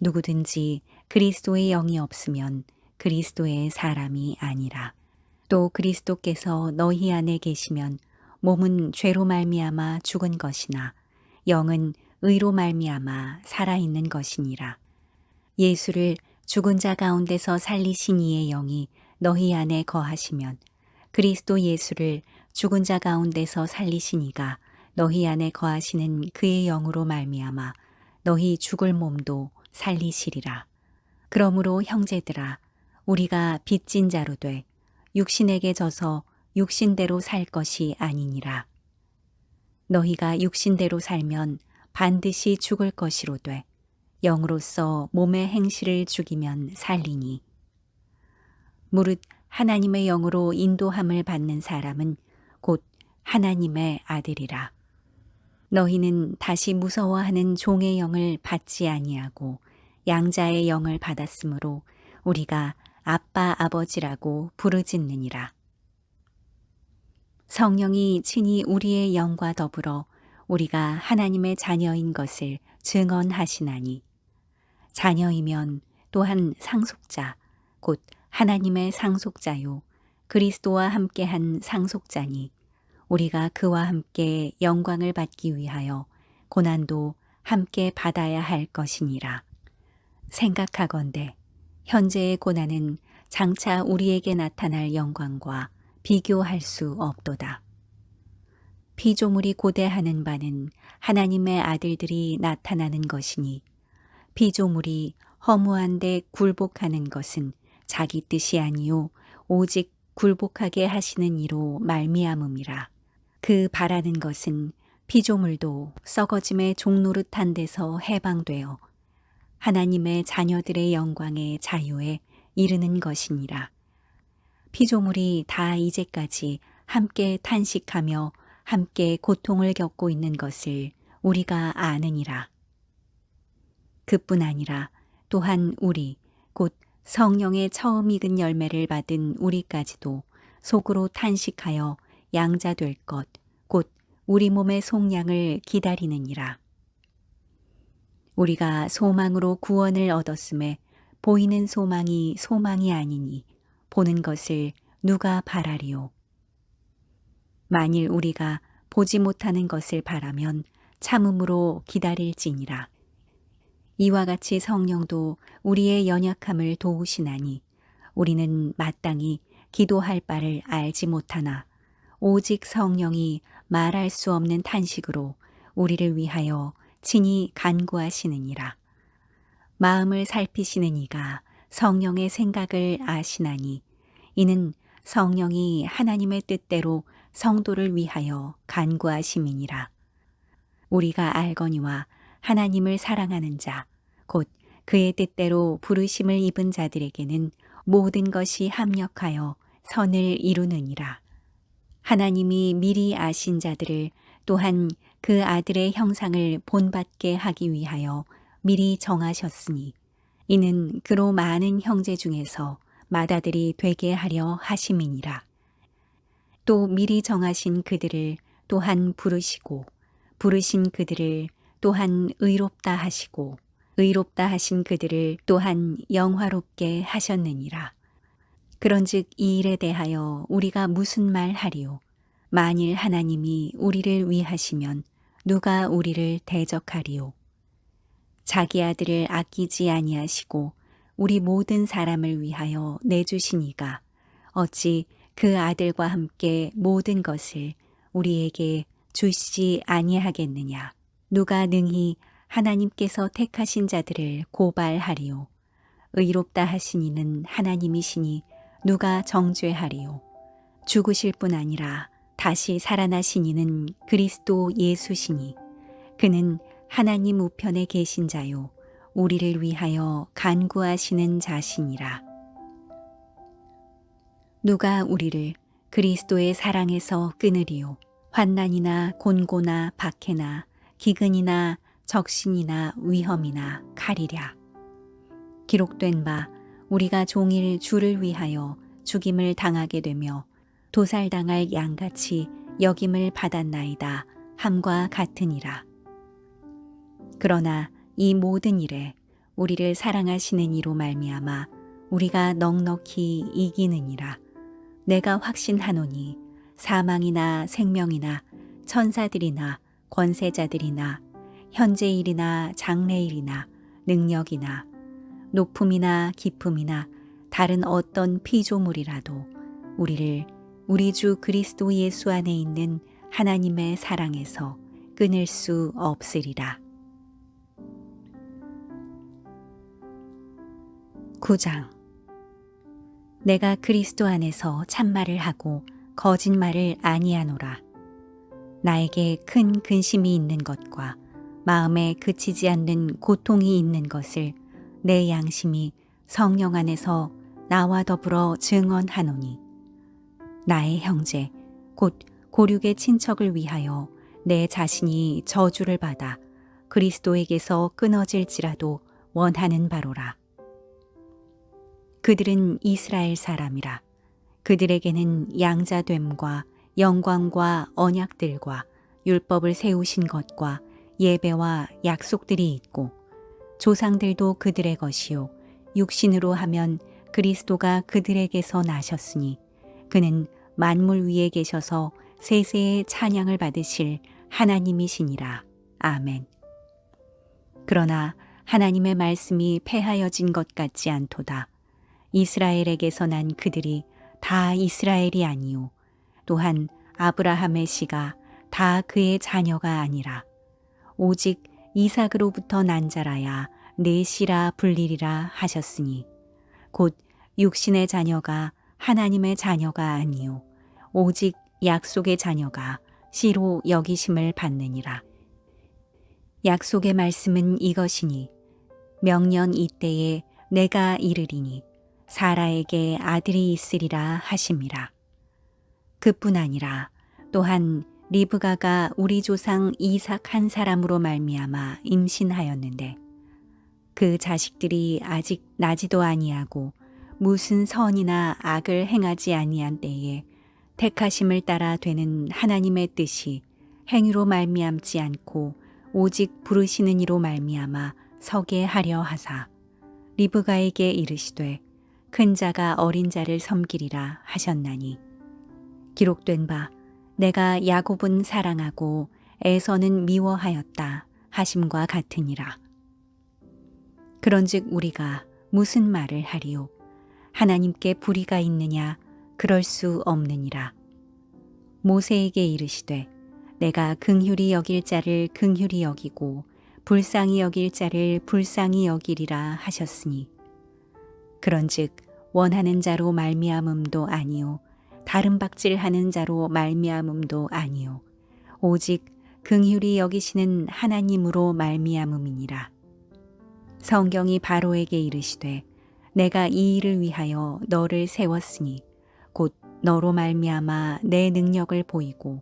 누구든지 그리스도의 영이 없으면 그리스도의 사람이 아니라. 또 그리스도께서 너희 안에 계시면 몸은 죄로 말미암아 죽은 것이나 영은 의로 말미암아 살아있는 것이니라. 예수를 죽은 자 가운데서 살리신 이의 영이 너희 안에 거하시면 그리스도 예수를 죽은 자 가운데서 살리신 이가 너희 안에 거하시는 그의 영으로 말미암아 너희 죽을 몸도 살리시리라. 그러므로 형제들아, 우리가 빚진 자로 돼 육신에게 져서 육신대로 살 것이 아니니라. 너희가 육신대로 살면 반드시 죽을 것이로 돼 영으로서 몸의 행실을 죽이면 살리니. 무릇 하나님의 영으로 인도함을 받는 사람은 곧 하나님의 아들이라. 너희는 다시 무서워하는 종의 영을 받지 아니하고 양자의 영을 받았으므로 우리가 아빠 아버지라고 부르짖느니라. 성령이 친히 우리의 영과 더불어 우리가 하나님의 자녀인 것을 증언하시나니, 자녀이면 또한 상속자 곧 하나님의 상속자요 그리스도와 함께한 상속자니, 우리가 그와 함께 영광을 받기 위하여 고난도 함께 받아야 할 것이니라. 생각하건대 현재의 고난은 장차 우리에게 나타날 영광과 비교할 수 없도다. 피조물이 고대하는 바는 하나님의 아들들이 나타나는 것이니, 피조물이 허무한데 굴복하는 것은 자기 뜻이 아니요 오직 굴복하게 하시는 이로 말미암음이라. 그 바라는 것은 피조물도 썩어짐의 종노릇한 데서 해방되어 하나님의 자녀들의 영광의 자유에 이르는 것이니라. 피조물이 다 이제까지 함께 탄식하며 함께 고통을 겪고 있는 것을 우리가 아느니라. 그뿐 아니라 또한 우리 곧 성령의 처음 익은 열매를 받은 우리까지도 속으로 탄식하여 양자 될 것 곧 우리 몸의 속량을 기다리느니라. 우리가 소망으로 구원을 얻었음에 보이는 소망이 소망이 아니니 보는 것을 누가 바라리요. 만일 우리가 보지 못하는 것을 바라면 참음으로 기다릴지니라. 이와 같이 성령도 우리의 연약함을 도우시나니 우리는 마땅히 기도할 바를 알지 못하나 오직 성령이 말할 수 없는 탄식으로 우리를 위하여 친히 간구하시느니라. 마음을 살피시는 이가 성령의 생각을 아시나니 이는 성령이 하나님의 뜻대로 성도를 위하여 간구하심이니라. 우리가 알거니와 하나님을 사랑하는 자, 곧 그의 뜻대로 부르심을 입은 자들에게는 모든 것이 합력하여 선을 이루느니라. 하나님이 미리 아신 자들을 또한 그 아들의 형상을 본받게 하기 위하여 미리 정하셨으니 이는 그로 많은 형제 중에서 맏아들이 되게 하려 하심이니라. 또 미리 정하신 그들을 또한 부르시고 부르신 그들을 또한 의롭다 하시고 의롭다 하신 그들을 또한 영화롭게 하셨느니라. 그런즉 이 일에 대하여 우리가 무슨 말 하리요? 만일 하나님이 우리를 위하시면 누가 우리를 대적하리요? 자기 아들을 아끼지 아니하시고 우리 모든 사람을 위하여 내주시니가 어찌 그 아들과 함께 모든 것을 우리에게 주시지 아니하겠느냐? 누가 능히 하나님께서 택하신 자들을 고발하리요? 의롭다 하신 이는 하나님이시니 누가 정죄하리요? 죽으실 뿐 아니라 다시 살아나신 이는 그리스도 예수시니 그는 하나님 우편에 계신 자요 우리를 위하여 간구하시는 자시니라. 누가 우리를 그리스도의 사랑에서 끊으리요? 환난이나 곤고나 박해나 기근이나 적신이나 위험이나 칼이랴. 기록된 바 우리가 종일 주를 위하여 죽임을 당하게 되며 도살당할 양같이 여김을 받았나이다 함과 같으니라. 그러나 이 모든 일에 우리를 사랑하시는 이로 말미암아 우리가 넉넉히 이기느니라. 내가 확신하노니 사망이나 생명이나 천사들이나 권세자들이나 현재일이나 장래일이나 능력이나 높음이나 깊음이나 다른 어떤 피조물이라도 우리를 우리 주 그리스도 예수 안에 있는 하나님의 사랑에서 끊을 수 없으리라. 9장. 내가 그리스도 안에서 참말을 하고 거짓말을 아니하노라. 나에게 큰 근심이 있는 것과 마음에 그치지 않는 고통이 있는 것을 내 양심이 성령 안에서 나와 더불어 증언하노니, 나의 형제 곧 고륙의 친척을 위하여 내 자신이 저주를 받아 그리스도에게서 끊어질지라도 원하는 바로라. 그들은 이스라엘 사람이라. 그들에게는 양자됨과 영광과 언약들과 율법을 세우신 것과 예배와 약속들이 있고, 조상들도 그들의 것이요 육신으로 하면 그리스도가 그들에게서 나셨으니 그는 만물 위에 계셔서 세세의 찬양을 받으실 하나님이시니라. 아멘. 그러나 하나님의 말씀이 폐하여진 것 같지 않도다. 이스라엘에게서 난 그들이 다 이스라엘이 아니요 또한 아브라함의 씨가 다 그의 자녀가 아니라 오직 이삭으로부터 난 자라야 내 씨라 불리리라 하셨으니, 곧 육신의 자녀가 하나님의 자녀가 아니요 오직 약속의 자녀가 씨로 여기심을 받느니라. 약속의 말씀은 이것이니, 명년 이때에 내가 이르리니 사라에게 아들이 있으리라 하심이라. 그뿐 아니라 또한 리브가가 우리 조상 이삭 한 사람으로 말미암아 임신하였는데, 그 자식들이 아직 나지도 아니하고 무슨 선이나 악을 행하지 아니한 때에 택하심을 따라 되는 하나님의 뜻이 행위로 말미암지 않고 오직 부르시는 이로 말미암아 서게 하려 하사, 리브가에게 이르시되 큰 자가 어린 자를 섬기리라 하셨나니, 기록된 바 내가 야곱은 사랑하고 에서는 미워하였다 하심과 같으니라. 그런즉 우리가 무슨 말을 하리요? 하나님께 불의가 있느냐? 그럴 수 없느니라. 모세에게 이르시되 내가 긍휼히 여길 자를 긍휼히 여기고 불쌍히 여길 자를 불쌍히 여기리라 하셨으니, 그런즉 원하는 자로 말미암음도 아니요 다른 박질하는 자로 말미암음도 아니요 오직 긍휼히 여기시는 하나님으로 말미암음이니라. 성경이 바로에게 이르시되 내가 이 일을 위하여 너를 세웠으니 곧 너로 말미암아 내 능력을 보이고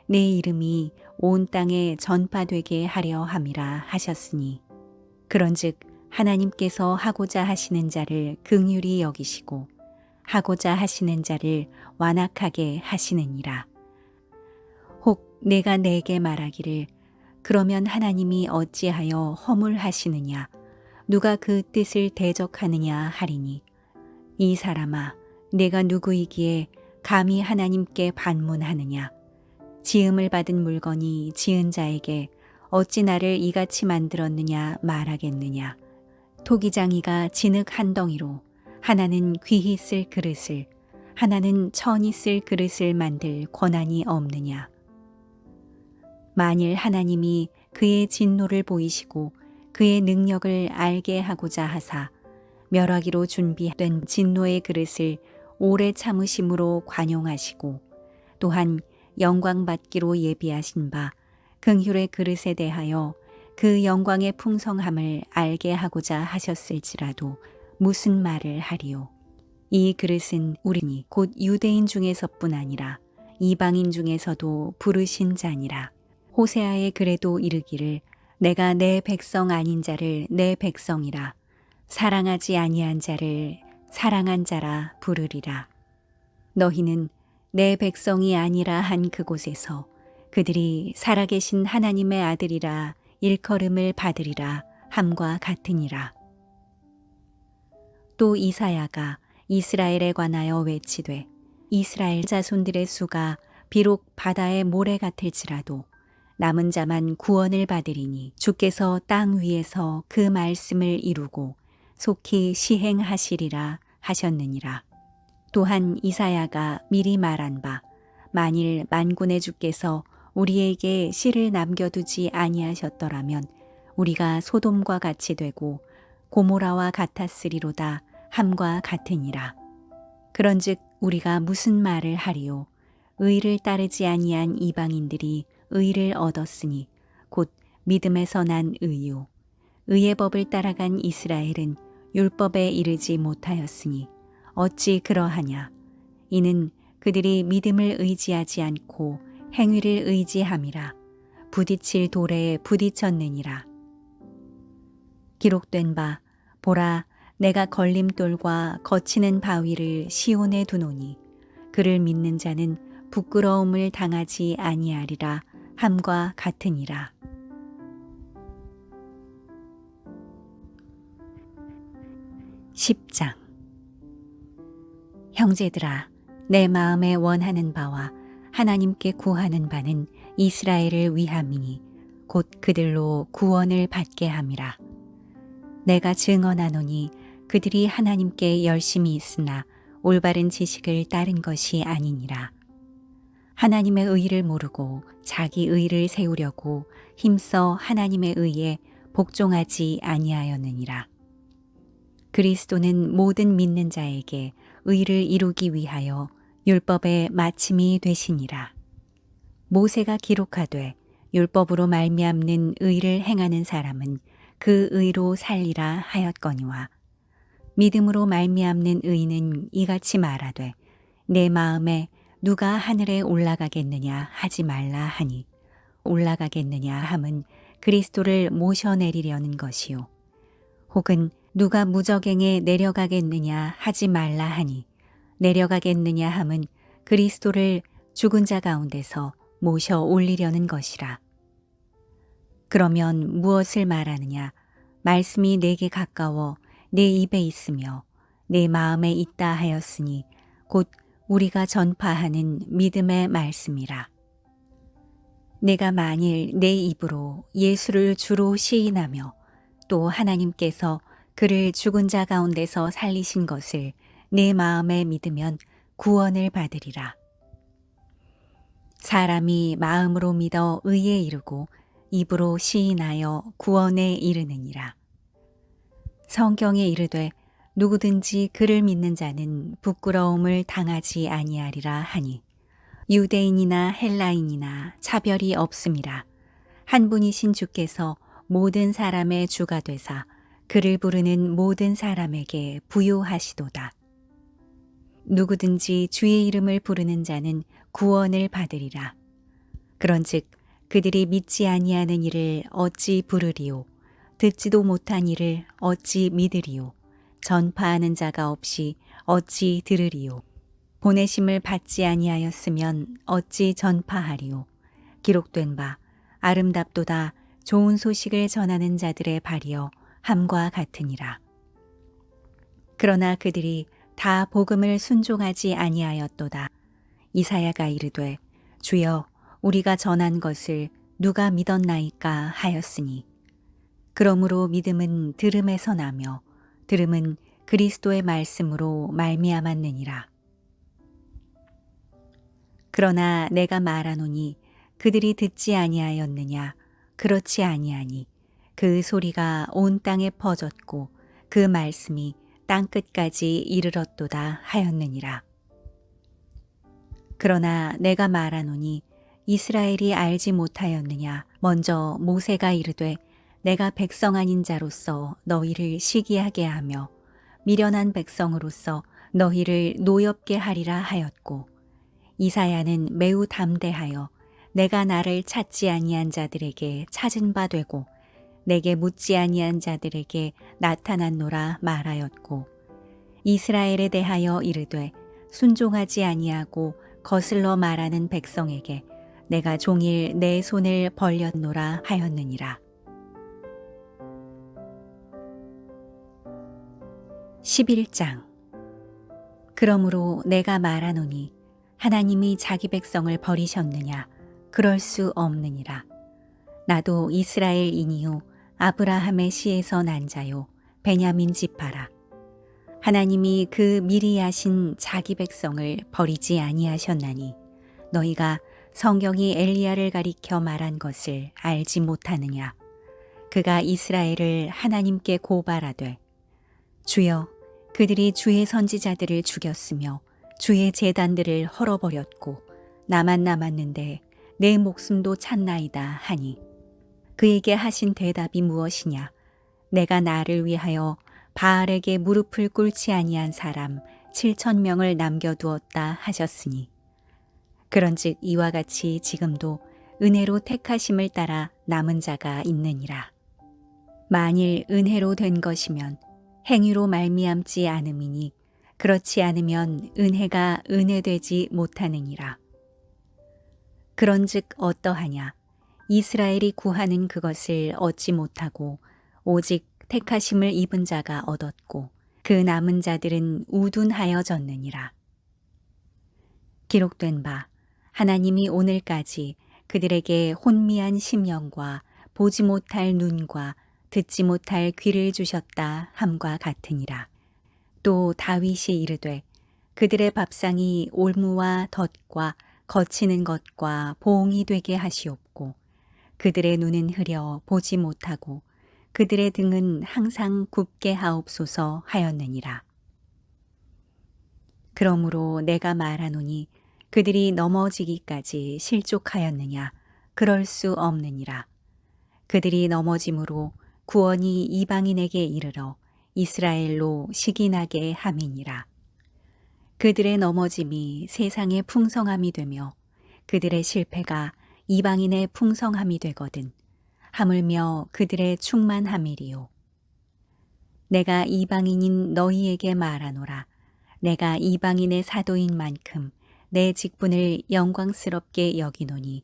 내 이름이 온 땅에 전파되게 하려 함이라 하셨으니, 그런즉 하나님께서 하고자 하시는 자를 긍휼히 여기시고 하고자 하시는 자를 완악하게 하시느니라. 혹 내가 내게 말하기를 그러면 하나님이 어찌하여 허물하시느냐, 누가 그 뜻을 대적하느냐 하리니, 이 사람아 내가 누구이기에 감히 하나님께 반문하느냐. 지음을 받은 물건이 지은 자에게 어찌 나를 이같이 만들었느냐 말하겠느냐. 토기장이가 진흙 한 덩이로 하나는 귀히 쓸 그릇을 하나는 천히 쓸 그릇을 만들 권한이 없느냐. 만일 하나님이 그의 진노를 보이시고 그의 능력을 알게 하고자 하사 멸하기로 준비된 진노의 그릇을 오래 참으심으로 관용하시고 또한 영광 받기로 예비하신 바 긍휼의 그릇에 대하여 그 영광의 풍성함을 알게 하고자 하셨을지라도 무슨 말을 하리요. 이 그릇은 우리니 곧 유대인 중에서뿐 아니라 이방인 중에서도 부르신 자니라. 호세아의 글에도 이르기를 내가 내 백성 아닌 자를 내 백성이라 사랑하지 아니한 자를 사랑한 자라 부르리라. 너희는 내 백성이 아니라 한 그곳에서 그들이 살아계신 하나님의 아들이라 일컬음을 받으리라 함과 같으니라. 또 이사야가 이스라엘에 관하여 외치되 이스라엘 자손들의 수가 비록 바다의 모래 같을지라도 남은 자만 구원을 받으리니 주께서 땅 위에서 그 말씀을 이루고 속히 시행하시리라 하셨느니라. 또한 이사야가 미리 말한 바 만일 만군의 주께서 우리에게 씨를 남겨두지 아니하셨더라면 우리가 소돔과 같이 되고 고모라와 같았으리로다 함과 같으니라. 그런즉 우리가 무슨 말을 하리요? 의를 따르지 아니한 이방인들이 의를 얻었으니 곧 믿음에서 난 의요. 의의 법을 따라간 이스라엘은 율법에 이르지 못하였으니 어찌 그러하냐? 이는 그들이 믿음을 의지하지 않고 행위를 의지함이라. 부딪힐 돌에 부딪혔느니라. 기록된 바 보라 내가 걸림돌과 거치는 바위를 시온에 두노니 그를 믿는 자는 부끄러움을 당하지 아니하리라 함과 같으니라. (10장) 형제들아 내 마음에 원하는 바와 하나님께 구하는 바는 이스라엘을 위함이니 곧 그들로 구원을 받게 함이라. 내가 증언하노니 그들이 하나님께 열심히 있으나 올바른 지식을 따른 것이 아니니라. 하나님의 의를 모르고 자기 의를 세우려고 힘써 하나님의 의에 복종하지 아니하였느니라. 그리스도는 모든 믿는 자에게 의를 이루기 위하여 율법의 마침이 되시니라. 모세가 기록하되 율법으로 말미암는 의를 행하는 사람은 그 의로 살리라 하였거니와 믿음으로 말미암는 의는 이같이 말하되 내 마음에 누가 하늘에 올라가겠느냐 하지 말라 하니 올라가겠느냐 함은 그리스도를 모셔내리려는 것이요 혹은 누가 무저갱에 내려가겠느냐 하지 말라 하니 내려가겠느냐 함은 그리스도를 죽은 자 가운데서 모셔 올리려는 것이라. 그러면 무엇을 말하느냐? 말씀이 내게 가까워 내 입에 있으며 내 마음에 있다 하였으니 곧 우리가 전파하는 믿음의 말씀이라. 내가 만일 내 입으로 예수를 주로 시인하며 또 하나님께서 그를 죽은 자 가운데서 살리신 것을 내 마음에 믿으면 구원을 받으리라. 사람이 마음으로 믿어 의에 이르고 입으로 시인하여 구원에 이르느니라. 성경에 이르되 누구든지 그를 믿는 자는 부끄러움을 당하지 아니하리라 하니 유대인이나 헬라인이나 차별이 없음이라. 한 분이신 주께서 모든 사람의 주가 되사 그를 부르는 모든 사람에게 부요하시도다. 누구든지 주의 이름을 부르는 자는 구원을 받으리라. 그런즉 그들이 믿지 아니하는 이를 어찌 부르리요? 듣지도 못한 이를 어찌 믿으리요? 전파하는 자가 없이 어찌 들으리요? 보내심을 받지 아니하였으면 어찌 전파하리요? 기록된 바 아름답도다 좋은 소식을 전하는 자들의 발이여 함과 같으니라. 그러나 그들이 다 복음을 순종하지 아니하였도다. 이사야가 이르되 주여 우리가 전한 것을 누가 믿었나이까 하였으니 그러므로 믿음은 들음에서 나며 들음은 그리스도의 말씀으로 말미암았느니라. 그러나 내가 말하노니 그들이 듣지 아니하였느냐? 그렇지 아니하니 그 소리가 온 땅에 퍼졌고 그 말씀이 땅 끝까지 이르렀도다 하였느니라. 그러나 내가 말하노니 이스라엘이 알지 못하였느냐? 먼저 모세가 이르되 내가 백성 아닌 자로서 너희를 시기하게 하며 미련한 백성으로서 너희를 노엽게 하리라 하였고 이사야는 매우 담대하여 내가 나를 찾지 아니한 자들에게 찾은 바 되고 내게 묻지 아니한 자들에게 나타났노라 말하였고 이스라엘에 대하여 이르되 순종하지 아니하고 거슬러 말하는 백성에게 내가 종일 내 손을 벌렸노라 하였느니라. 11장. 그러므로 내가 말하노니 하나님이 자기 백성을 버리셨느냐? 그럴 수 없느니라. 나도 이스라엘이니요 아브라함의 씨에서 난 자요 베냐민 지파라. 하나님이 그 미리 하신 자기 백성을 버리지 아니하셨나니 너희가 성경이 엘리야를 가리켜 말한 것을 알지 못하느냐? 그가 이스라엘을 하나님께 고발하되 주여, 그들이 주의 선지자들을 죽였으며 주의 제단들을 헐어버렸고 나만 남았는데 내 목숨도 찼나이다 하니 그에게 하신 대답이 무엇이냐? 내가 나를 위하여 바알에게 무릎을 꿇지 아니한 사람 7,000명을 남겨두었다 하셨으니 그런즉 이와 같이 지금도 은혜로 택하심을 따라 남은 자가 있느니라. 만일 은혜로 된 것이면 행위로 말미암지 않음이니 그렇지 않으면 은혜가 은혜되지 못하느니라. 그런즉 어떠하냐? 이스라엘이 구하는 그것을 얻지 못하고 오직 택하심을 입은 자가 얻었고 그 남은 자들은 우둔하여졌느니라. 기록된 바 하나님이 오늘까지 그들에게 혼미한 심령과 보지 못할 눈과 듣지 못할 귀를 주셨다 함과 같으니라. 또 다윗이 이르되 그들의 밥상이 올무와 덫과 거치는 것과 보응이 되게 하시옵고 그들의 눈은 흐려 보지 못하고 그들의 등은 항상 굽게 하옵소서 하였느니라. 그러므로 내가 말하노니 그들이 넘어지기까지 실족하였느냐? 그럴 수 없느니라. 그들이 넘어짐으로 구원이 이방인에게 이르러 이스라엘로 시기나게 함이니라. 그들의 넘어짐이 세상의 풍성함이 되며 그들의 실패가 이방인의 풍성함이 되거든 하물며 그들의 충만함이리요. 내가 이방인인 너희에게 말하노라. 내가 이방인의 사도인 만큼 내 직분을 영광스럽게 여기노니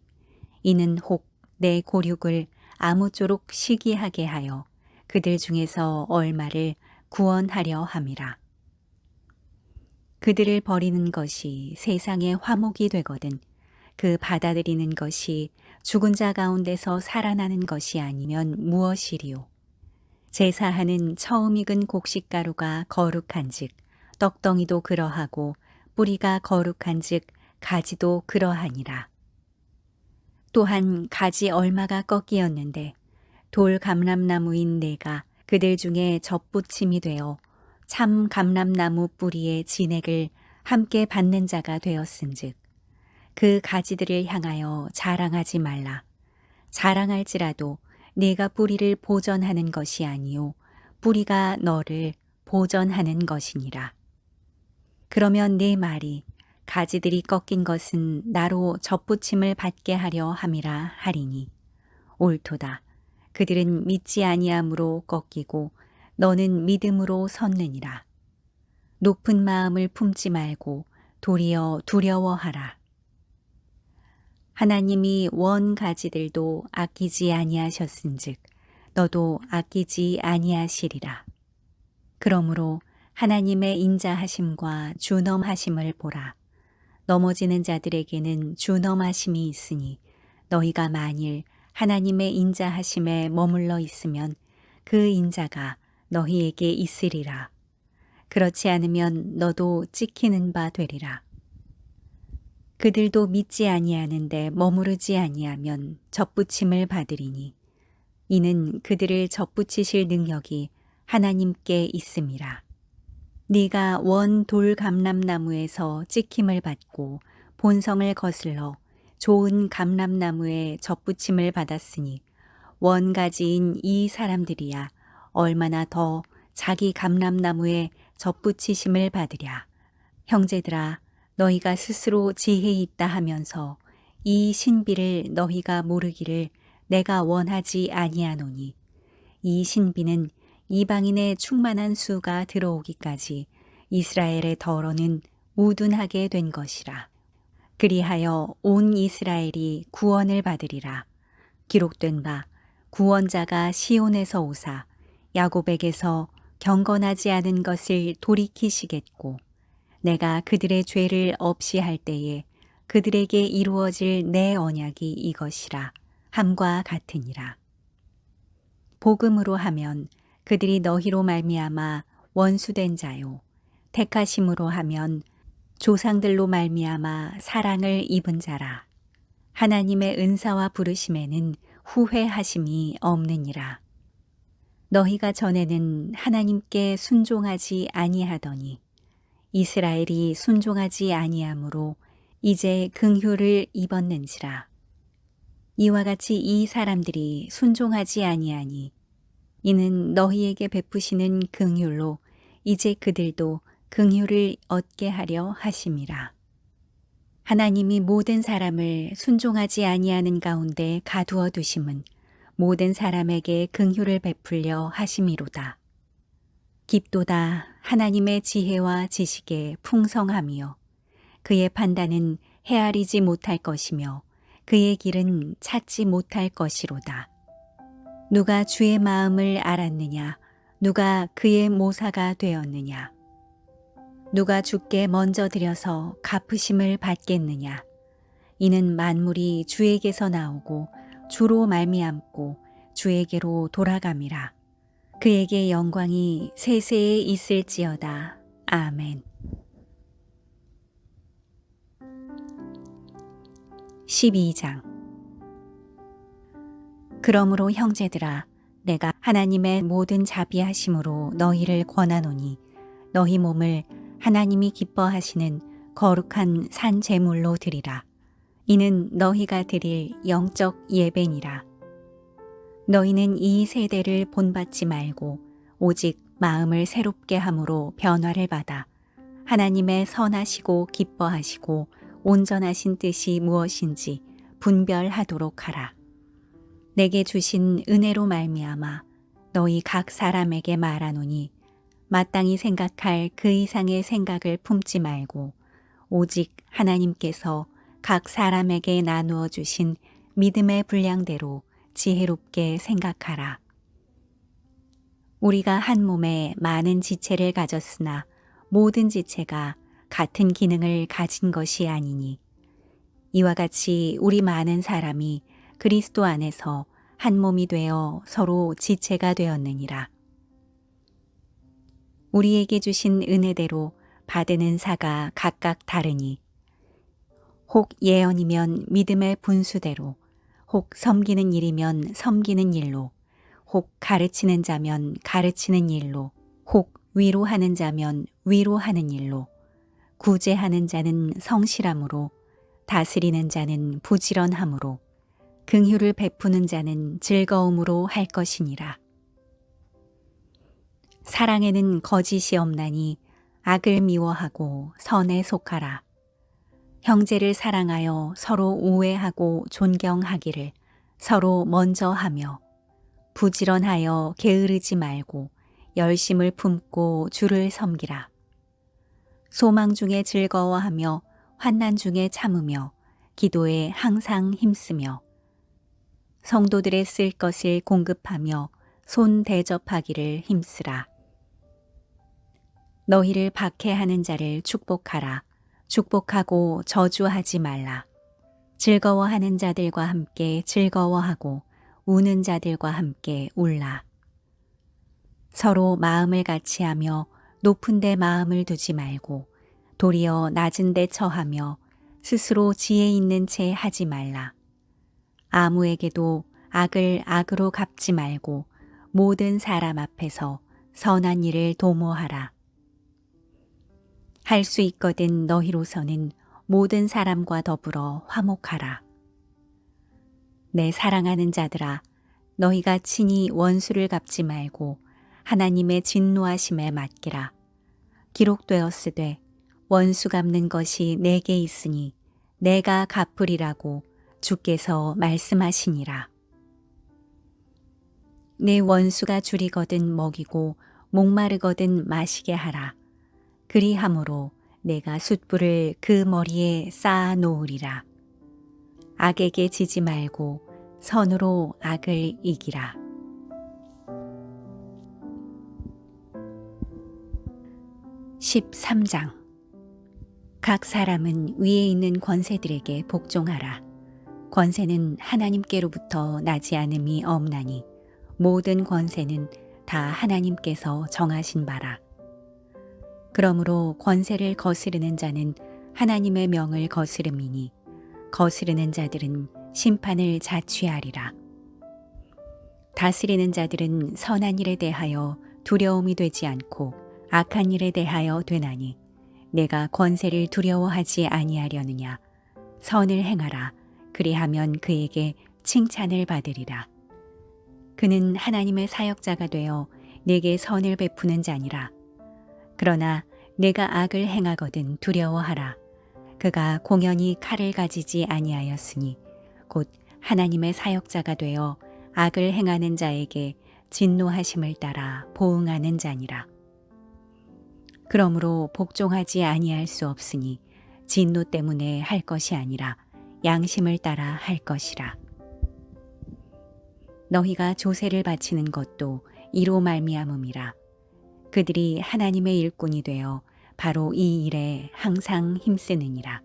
이는 혹 내 고륙을 아무쪼록 시기하게 하여 그들 중에서 얼마를 구원하려 함이라. 그들을 버리는 것이 세상의 화목이 되거든 그 받아들이는 것이 죽은 자 가운데서 살아나는 것이 아니면 무엇이리요. 제사하는 처음 익은 곡식가루가 거룩한즉 떡덩이도 그러하고 뿌리가 거룩한즉 가지도 그러하니라. 또한 가지 얼마가 꺾이었는데 돌 감람나무인 내가 그들 중에 젖붙임이 되어 참 감람나무 뿌리의 진액을 함께 받는 자가 되었은즉 그 가지들을 향하여 자랑하지 말라. 자랑할지라도 네가 뿌리를 보전하는 것이 아니요 뿌리가 너를 보전하는 것이니라. 그러면 네 말이 가지들이 꺾인 것은 나로 젖붙임을 받게 하려 함이라 하리니 옳도다. 그들은 믿지 아니함으로 꺾이고 너는 믿음으로 섰느니라. 높은 마음을 품지 말고 도리어 두려워하라. 하나님이 원 가지들도 아끼지 아니하셨은즉 너도 아끼지 아니하시리라. 그러므로 하나님의 인자하심과 준엄하심을 보라. 넘어지는 자들에게는 준엄하심이 있으니 너희가 만일 하나님의 인자하심에 머물러 있으면 그 인자가 너희에게 있으리라. 그렇지 않으면 너도 찍히는 바 되리라. 그들도 믿지 아니하는데 머무르지 아니하면 젖붙임을 받으리니 이는 그들을 젖붙이실 능력이 하나님께 있음이라. 네가 원 돌 감람나무에서 찍힘을 받고 본성을 거슬러 좋은 감람나무에 젖붙임을 받았으니 원가지인 이 사람들이야 얼마나 더 자기 감람나무에 젖붙이심을 받으랴. 형제들아, 너희가 스스로 지혜 있다 하면서 이 신비를 너희가 모르기를 내가 원하지 아니하노니 이 신비는 이방인의 충만한 수가 들어오기까지 이스라엘의 더러는 우둔하게 된 것이라. 그리하여 온 이스라엘이 구원을 받으리라. 기록된 바 구원자가 시온에서 오사 야곱에게서 경건하지 않은 것을 돌이키시겠고 내가 그들의 죄를 없이 할 때에 그들에게 이루어질 내 언약이 이것이라 함과 같으니라. 복음으로 하면 그들이 너희로 말미암아 원수된 자요 택하심으로 하면 조상들로 말미암아 사랑을 입은 자라. 하나님의 은사와 부르심에는 후회하심이 없느니라. 너희가 전에는 하나님께 순종하지 아니하더니 이스라엘이 순종하지 아니하므로 이제 긍휼을 입었는지라. 이와 같이 이 사람들이 순종하지 아니하니 이는 너희에게 베푸시는 긍휼로 이제 그들도 긍휼을 얻게 하려 하심이라. 하나님이 모든 사람을 순종하지 아니하는 가운데 가두어 두심은 모든 사람에게 긍휼을 베풀려 하심이로다. 깊도다 하나님의 지혜와 지식에 풍성하며 그의 판단은 헤아리지 못할 것이며 그의 길은 찾지 못할 것이로다. 누가 주의 마음을 알았느냐? 누가 그의 모사가 되었느냐? 누가 주께 먼저 드려서 갚으심을 받겠느냐? 이는 만물이 주에게서 나오고 주로 말미암고 주에게로 돌아감이라. 그에게 영광이 세세에 있을지어다. 아멘. 12장. 그러므로 형제들아 내가 하나님의 모든 자비하심으로 너희를 권하노니 너희 몸을 하나님이 기뻐하시는 거룩한 산 제물로 드리라. 이는 너희가 드릴 영적 예배니라. 너희는 이 세대를 본받지 말고 오직 마음을 새롭게 함으로 변화를 받아 하나님의 선하시고 기뻐하시고 온전하신 뜻이 무엇인지 분별하도록 하라. 내게 주신 은혜로 말미암아 너희 각 사람에게 말하노니 마땅히 생각할 그 이상의 생각을 품지 말고 오직 하나님께서 각 사람에게 나누어 주신 믿음의 분량대로 지혜롭게 생각하라. 우리가 한 몸에 많은 지체를 가졌으나 모든 지체가 같은 기능을 가진 것이 아니니 이와 같이 우리 많은 사람이 그리스도 안에서 한 몸이 되어 서로 지체가 되었느니라. 우리에게 주신 은혜대로 받은 은사가 각각 다르니 혹 예언이면 믿음의 분수대로 혹 섬기는 일이면 섬기는 일로 혹 가르치는 자면 가르치는 일로 혹 위로하는 자면 위로하는 일로 구제하는 자는 성실함으로 다스리는 자는 부지런함으로 긍휼을 베푸는 자는 즐거움으로 할 것이니라. 사랑에는 거짓이 없나니 악을 미워하고 선에 속하라. 형제를 사랑하여 서로 우애하고 존경하기를 서로 먼저 하며 부지런하여 게으르지 말고 열심을 품고 주를 섬기라. 소망 중에 즐거워하며 환난 중에 참으며 기도에 항상 힘쓰며 성도들의 쓸 것을 공급하며 손 대접하기를 힘쓰라. 너희를 박해하는 자를 축복하라. 축복하고 저주하지 말라. 즐거워하는 자들과 함께 즐거워하고 우는 자들과 함께 울라. 서로 마음을 같이하며 높은 데 마음을 두지 말고 도리어 낮은 데 처하며 스스로 지혜 있는 채 하지 말라. 아무에게도 악을 악으로 갚지 말고 모든 사람 앞에서 선한 일을 도모하라. 할 수 있거든 너희로서는 모든 사람과 더불어 화목하라. 내 사랑하는 자들아, 너희가 친히 원수를 갚지 말고 하나님의 진노하심에 맡기라. 기록되었으되 원수 갚는 것이 내게 있으니 내가 갚으리라고 주께서 말씀하시니라. 내 원수가 줄이거든 먹이고 목마르거든 마시게 하라. 그리함으로 내가 숯불을 그 머리에 쌓아 놓으리라. 악에게 지지 말고 선으로 악을 이기라. 13장. 각 사람은 위에 있는 권세들에게 복종하라. 권세는 하나님께로부터 나지 않음이 없나니 모든 권세는 다 하나님께서 정하신 바라. 그러므로 권세를 거스르는 자는 하나님의 명을 거스름이니 거스르는 자들은 심판을 자취하리라. 다스리는 자들은 선한 일에 대하여 두려움이 되지 않고 악한 일에 대하여 되나니 내가 권세를 두려워하지 아니하려느냐. 선을 행하라. 그리하면 그에게 칭찬을 받으리라. 그는 하나님의 사역자가 되어 내게 선을 베푸는 자니라. 그러나 내가 악을 행하거든 두려워하라. 그가 공연히 칼을 가지지 아니하였으니 곧 하나님의 사역자가 되어 악을 행하는 자에게 진노하심을 따라 보응하는 자니라. 그러므로 복종하지 아니할 수 없으니 진노 때문에 할 것이 아니라 양심을 따라 할 것이라. 너희가 조세를 바치는 것도 이로 말미암음이라. 그들이 하나님의 일꾼이 되어 바로 이 일에 항상 힘쓰느니라.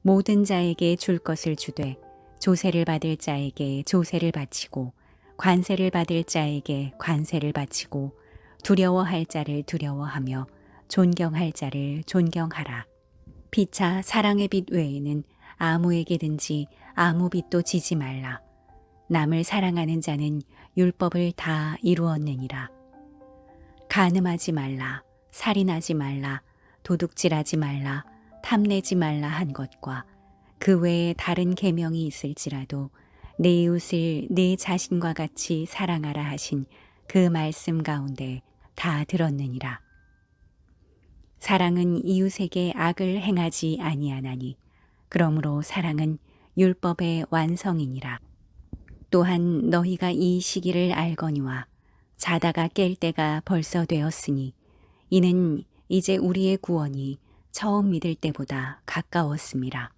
모든 자에게 줄 것을 주되 조세를 받을 자에게 조세를 바치고 관세를 받을 자에게 관세를 바치고 두려워할 자를 두려워하며 존경할 자를 존경하라. 피차 사랑의 빛 외에는 아무에게든지 아무 빛도 지지 말라. 남을 사랑하는 자는 율법을 다 이루었느니라. 간음하지 말라, 살인하지 말라, 도둑질하지 말라, 탐내지 말라 한 것과 그 외에 다른 계명이 있을지라도 내 이웃을 내 자신과 같이 사랑하라 하신 그 말씀 가운데 다 들었느니라. 사랑은 이웃에게 악을 행하지 아니하나니 그러므로 사랑은 율법의 완성이니라. 또한 너희가 이 시기를 알거니와 자다가 깰 때가 벌써 되었으니 이는 이제 우리의 구원이 처음 믿을 때보다 가까웠음이라.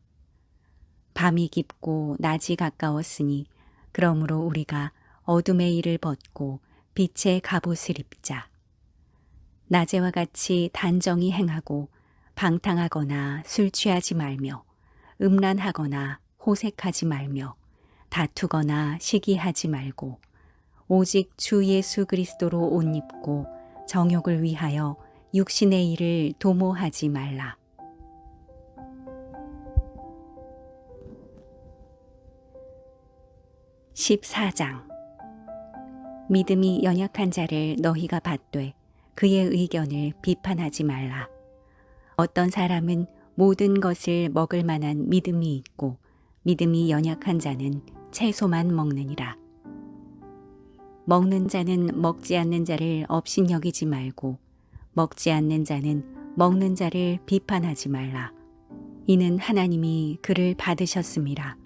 밤이 깊고 낮이 가까웠으니 그러므로 우리가 어둠의 일을 벗고 빛의 갑옷을 입자. 낮에와 같이 단정히 행하고 방탕하거나 술 취하지 말며 음란하거나 호색하지 말며 다투거나 시기하지 말고 오직 주 예수 그리스도로 옷 입고 정욕을 위하여 육신의 일을 도모하지 말라. (14장) 믿음이 연약한 자를 너희가 받되 그의 의견을 비판하지 말라. 어떤 사람은 모든 것을 먹을 만한 믿음이 있고 믿음이 연약한 자는 채소만 먹느니라. 먹는 자는 먹지 않는 자를 업신여기지 말고 먹지 않는 자는 먹는 자를 비판하지 말라. 이는 하나님이 그를 받으셨음이라.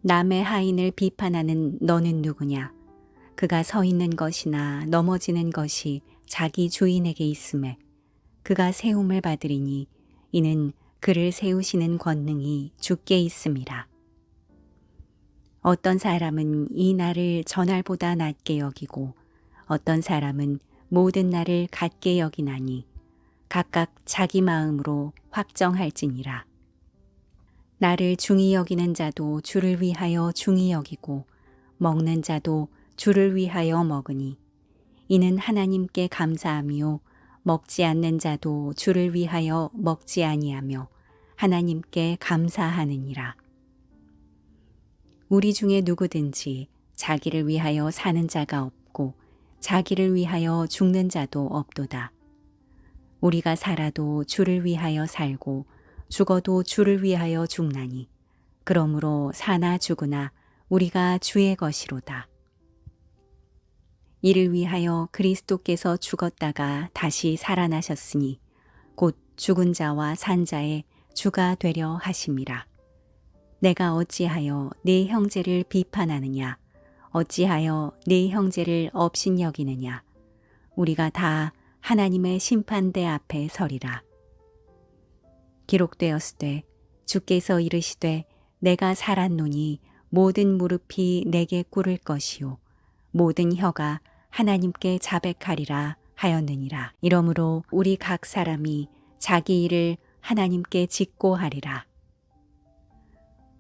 남의 하인을 비판하는 너는 누구냐? 그가 서 있는 것이나 넘어지는 것이 자기 주인에게 있음에 그가 세움을 받으리니 이는 그를 세우시는 권능이 주께 있음이라. 어떤 사람은 이 날을 전날보다 낮게 여기고 어떤 사람은 모든 날을 같게 여기나니 각각 자기 마음으로 확정할지니라. 나를 중히 여기는 자도 주를 위하여 중히 여기고 먹는 자도 주를 위하여 먹으니 이는 하나님께 감사함이요 먹지 않는 자도 주를 위하여 먹지 아니하며 하나님께 감사하느니라. 우리 중에 누구든지 자기를 위하여 사는 자가 없고 자기를 위하여 죽는 자도 없도다. 우리가 살아도 주를 위하여 살고 죽어도 주를 위하여 죽나니 그러므로 사나 죽으나 우리가 주의 것이로다. 이를 위하여 그리스도께서 죽었다가 다시 살아나셨으니 곧 죽은 자와 산 자의 주가 되려 하심이라. 내가 어찌하여 네 형제를 비판하느냐? 어찌하여 네 형제를 업신여기느냐? 우리가 다 하나님의 심판대 앞에 서리라. 기록되었으되 주께서 이르시되 내가 살았노니 모든 무릎이 내게 꿇을 것이요 모든 혀가 하나님께 자백하리라 하였느니라. 이러므로 우리 각 사람이 자기 일을 하나님께 짓고 하리라.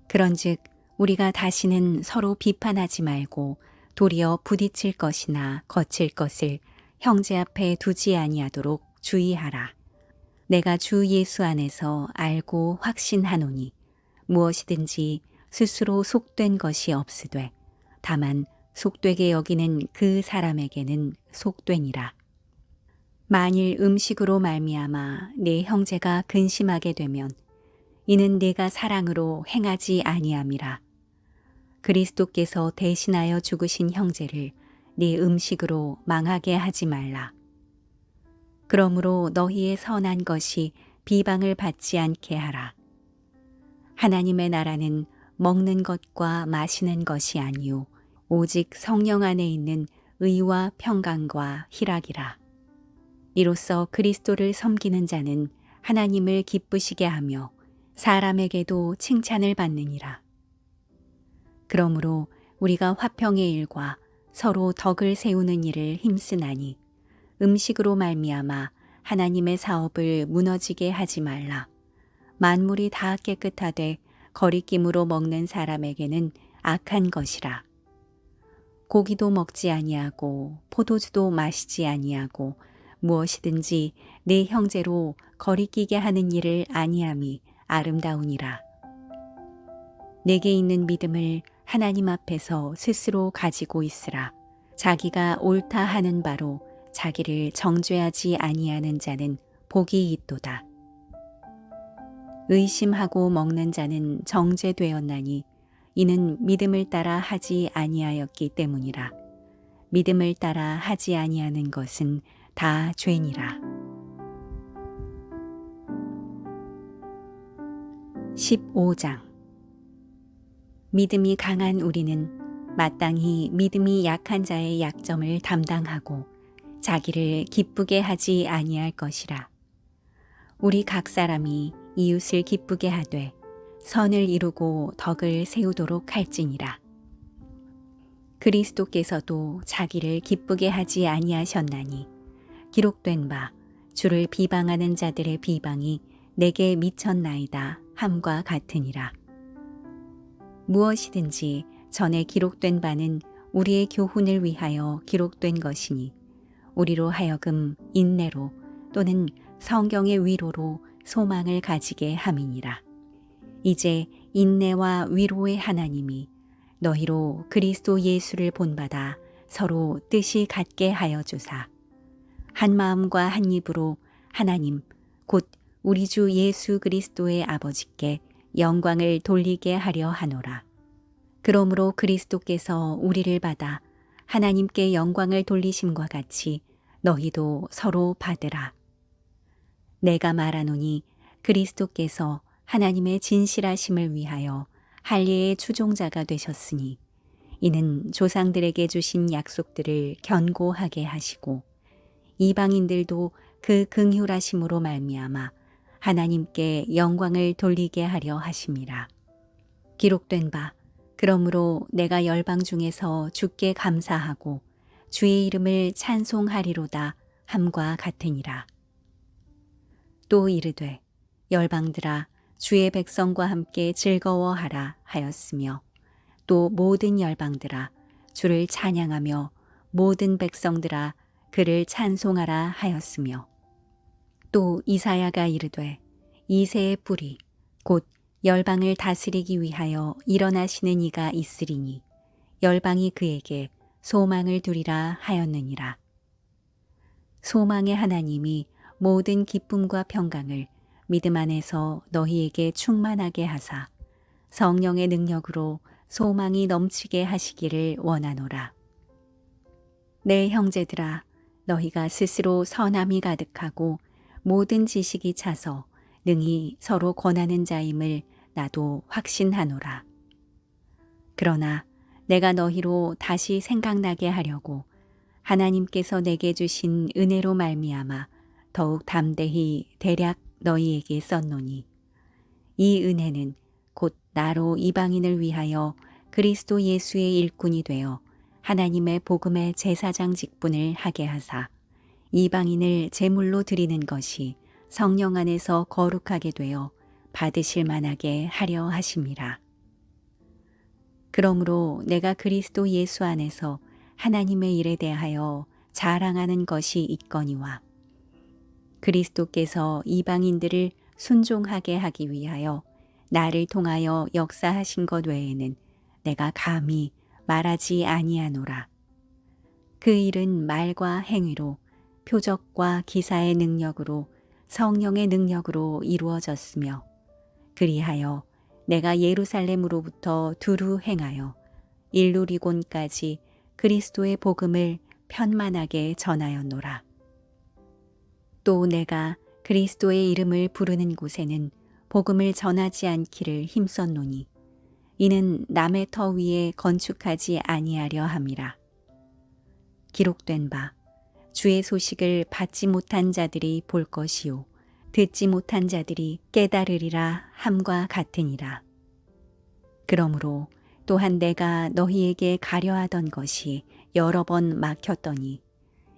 그런즉 우리가 다시는 서로 비판하지 말고 도리어 부딪힐 것이나 거칠 것을 형제 앞에 두지 아니하도록 주의하라. 내가 주 예수 안에서 알고 확신하노니 무엇이든지 스스로 속된 것이 없으되 다만 속되게 여기는 그 사람에게는 속되니라. 만일 음식으로 말미암아 네 형제가 근심하게 되면 이는 네가 사랑으로 행하지 아니함이라. 그리스도께서 대신하여 죽으신 형제를 네 음식으로 망하게 하지 말라. 그러므로 너희의 선한 것이 비방을 받지 않게 하라. 하나님의 나라는 먹는 것과 마시는 것이 아니요 오직 성령 안에 있는 의와 평강과 희락이라. 이로써 그리스도를 섬기는 자는 하나님을 기쁘시게 하며 사람에게도 칭찬을 받느니라. 그러므로 우리가 화평의 일과 서로 덕을 세우는 일을 힘쓰나니 음식으로 말미암아 하나님의 사업을 무너지게 하지 말라. 만물이 다 깨끗하되 거리낌으로 먹는 사람에게는 악한 것이라. 고기도 먹지 아니하고 포도주도 마시지 아니하고 무엇이든지 내 형제로 거리끼게 하는 일을 아니함이 아름다우니라. 내게 있는 믿음을 하나님 앞에서 스스로 가지고 있으라. 자기가 옳다 하는 바로 자기를 정죄하지 아니하는 자는 복이 있도다. 의심하고 먹는 자는 정죄되었나니 이는 믿음을 따라 하지 아니하였기 때문이라. 믿음을 따라 하지 아니하는 것은 다 죄니라. 15장. 믿음이 강한 우리는 마땅히 믿음이 약한 자의 약점을 담당하고 자기를 기쁘게 하지 아니할 것이라. 우리 각 사람이 이웃을 기쁘게 하되 선을 이루고 덕을 세우도록 할지니라. 그리스도께서도 자기를 기쁘게 하지 아니하셨나니 기록된 바 주를 비방하는 자들의 비방이 내게 미쳤나이다 함과 같으니라. 무엇이든지 전에 기록된 바는 우리의 교훈을 위하여 기록된 것이니 우리로 하여금 인내로 또는 성경의 위로로 소망을 가지게 함이니라. 이제 인내와 위로의 하나님이 너희로 그리스도 예수를 본받아 서로 뜻이 같게 하여 주사 한 마음과 한 입으로 하나님 곧 우리 주 예수 그리스도의 아버지께 영광을 돌리게 하려 하노라. 그러므로 그리스도께서 우리를 받아 하나님께 영광을 돌리심과 같이 너희도 서로 받으라. 내가 말하노니 그리스도께서 하나님의 진실하심을 위하여 할례의 추종자가 되셨으니 이는 조상들에게 주신 약속들을 견고하게 하시고 이방인들도 그 긍휼하심으로 말미암아 하나님께 영광을 돌리게 하려 하심이라. 기록된 바 그러므로 내가 열방 중에서 주께 감사하고 주의 이름을 찬송하리로다 함과 같으니라. 또 이르되 열방들아 주의 백성과 함께 즐거워하라 하였으며 또 모든 열방들아 주를 찬양하며 모든 백성들아 그를 찬송하라 하였으며 또 이사야가 이르되 이새의 뿌리 곧 열방을 다스리기 위하여 일어나시는 이가 있으리니 열방이 그에게 소망을 두리라 하였느니라. 소망의 하나님이 모든 기쁨과 평강을 믿음 안에서 너희에게 충만하게 하사 성령의 능력으로 소망이 넘치게 하시기를 원하노라. 내 형제들아 너희가 스스로 선함이 가득하고 모든 지식이 차서 능히 서로 권하는 자임을 나도 확신하노라. 그러나 내가 너희로 다시 생각나게 하려고 하나님께서 내게 주신 은혜로 말미암아 더욱 담대히 대략 너희에게 썼노니 이 은혜는 곧 나로 이방인을 위하여 그리스도 예수의 일꾼이 되어 하나님의 복음의 제사장 직분을 하게 하사 이방인을 제물로 드리는 것이 성령 안에서 거룩하게 되어 받으실 만하게 하려 하심이라. 그러므로 내가 그리스도 예수 안에서 하나님의 일에 대하여 자랑하는 것이 있거니와 그리스도께서 이방인들을 순종하게 하기 위하여 나를 통하여 역사하신 것 외에는 내가 감히 말하지 아니하노라. 그 일은 말과 행위로 표적과 기사의 능력으로 성령의 능력으로 이루어졌으며 그리하여 내가 예루살렘으로부터 두루 행하여 일루리곤까지 그리스도의 복음을 편만하게 전하였노라. 또 내가 그리스도의 이름을 부르는 곳에는 복음을 전하지 않기를 힘썼노니 이는 남의 터 위에 건축하지 아니하려 함이라. 기록된 바 주의 소식을 받지 못한 자들이 볼 것이요 듣지 못한 자들이 깨달으리라 함과 같으니라. 그러므로 또한 내가 너희에게 가려 하던 것이 여러 번 막혔더니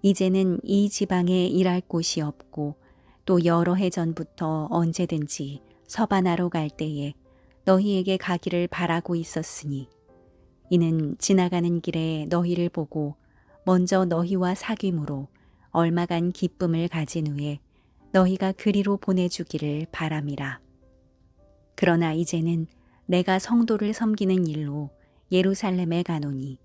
이제는 이 지방에 일할 곳이 없고 또 여러 해 전부터 언제든지 서바나로 갈 때에 너희에게 가기를 바라고 있었으니 이는 지나가는 길에 너희를 보고 먼저 너희와 사귐으로 얼마간 기쁨을 가진 후에 너희가 그리로 보내주기를 바람이라. 그러나 이제는 내가 성도를 섬기는 일로 예루살렘에 가노니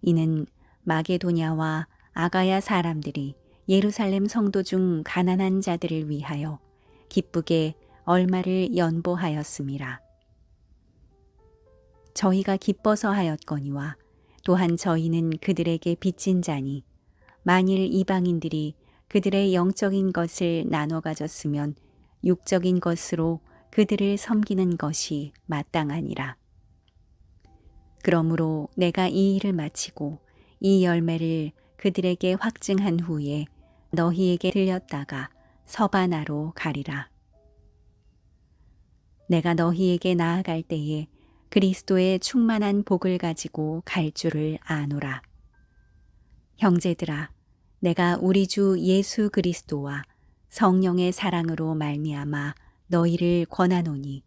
이는 마게도냐와 아가야 사람들이 예루살렘 성도 중 가난한 자들을 위하여 기쁘게 얼마를 연보하였음이라. 저희가 기뻐서 하였거니와 또한 저희는 그들에게 빚진 자니 만일 이방인들이 그들의 영적인 것을 나눠 가졌으면 육적인 것으로 그들을 섬기는 것이 마땅하니라. 그러므로 내가 이 일을 마치고 이 열매를 그들에게 확증한 후에 너희에게 들렸다가 서바나로 가리라. 내가 너희에게 나아갈 때에 그리스도의 충만한 복을 가지고 갈 줄을 아노라. 형제들아, 내가 우리 주 예수 그리스도와 성령의 사랑으로 말미암아 너희를 권하노니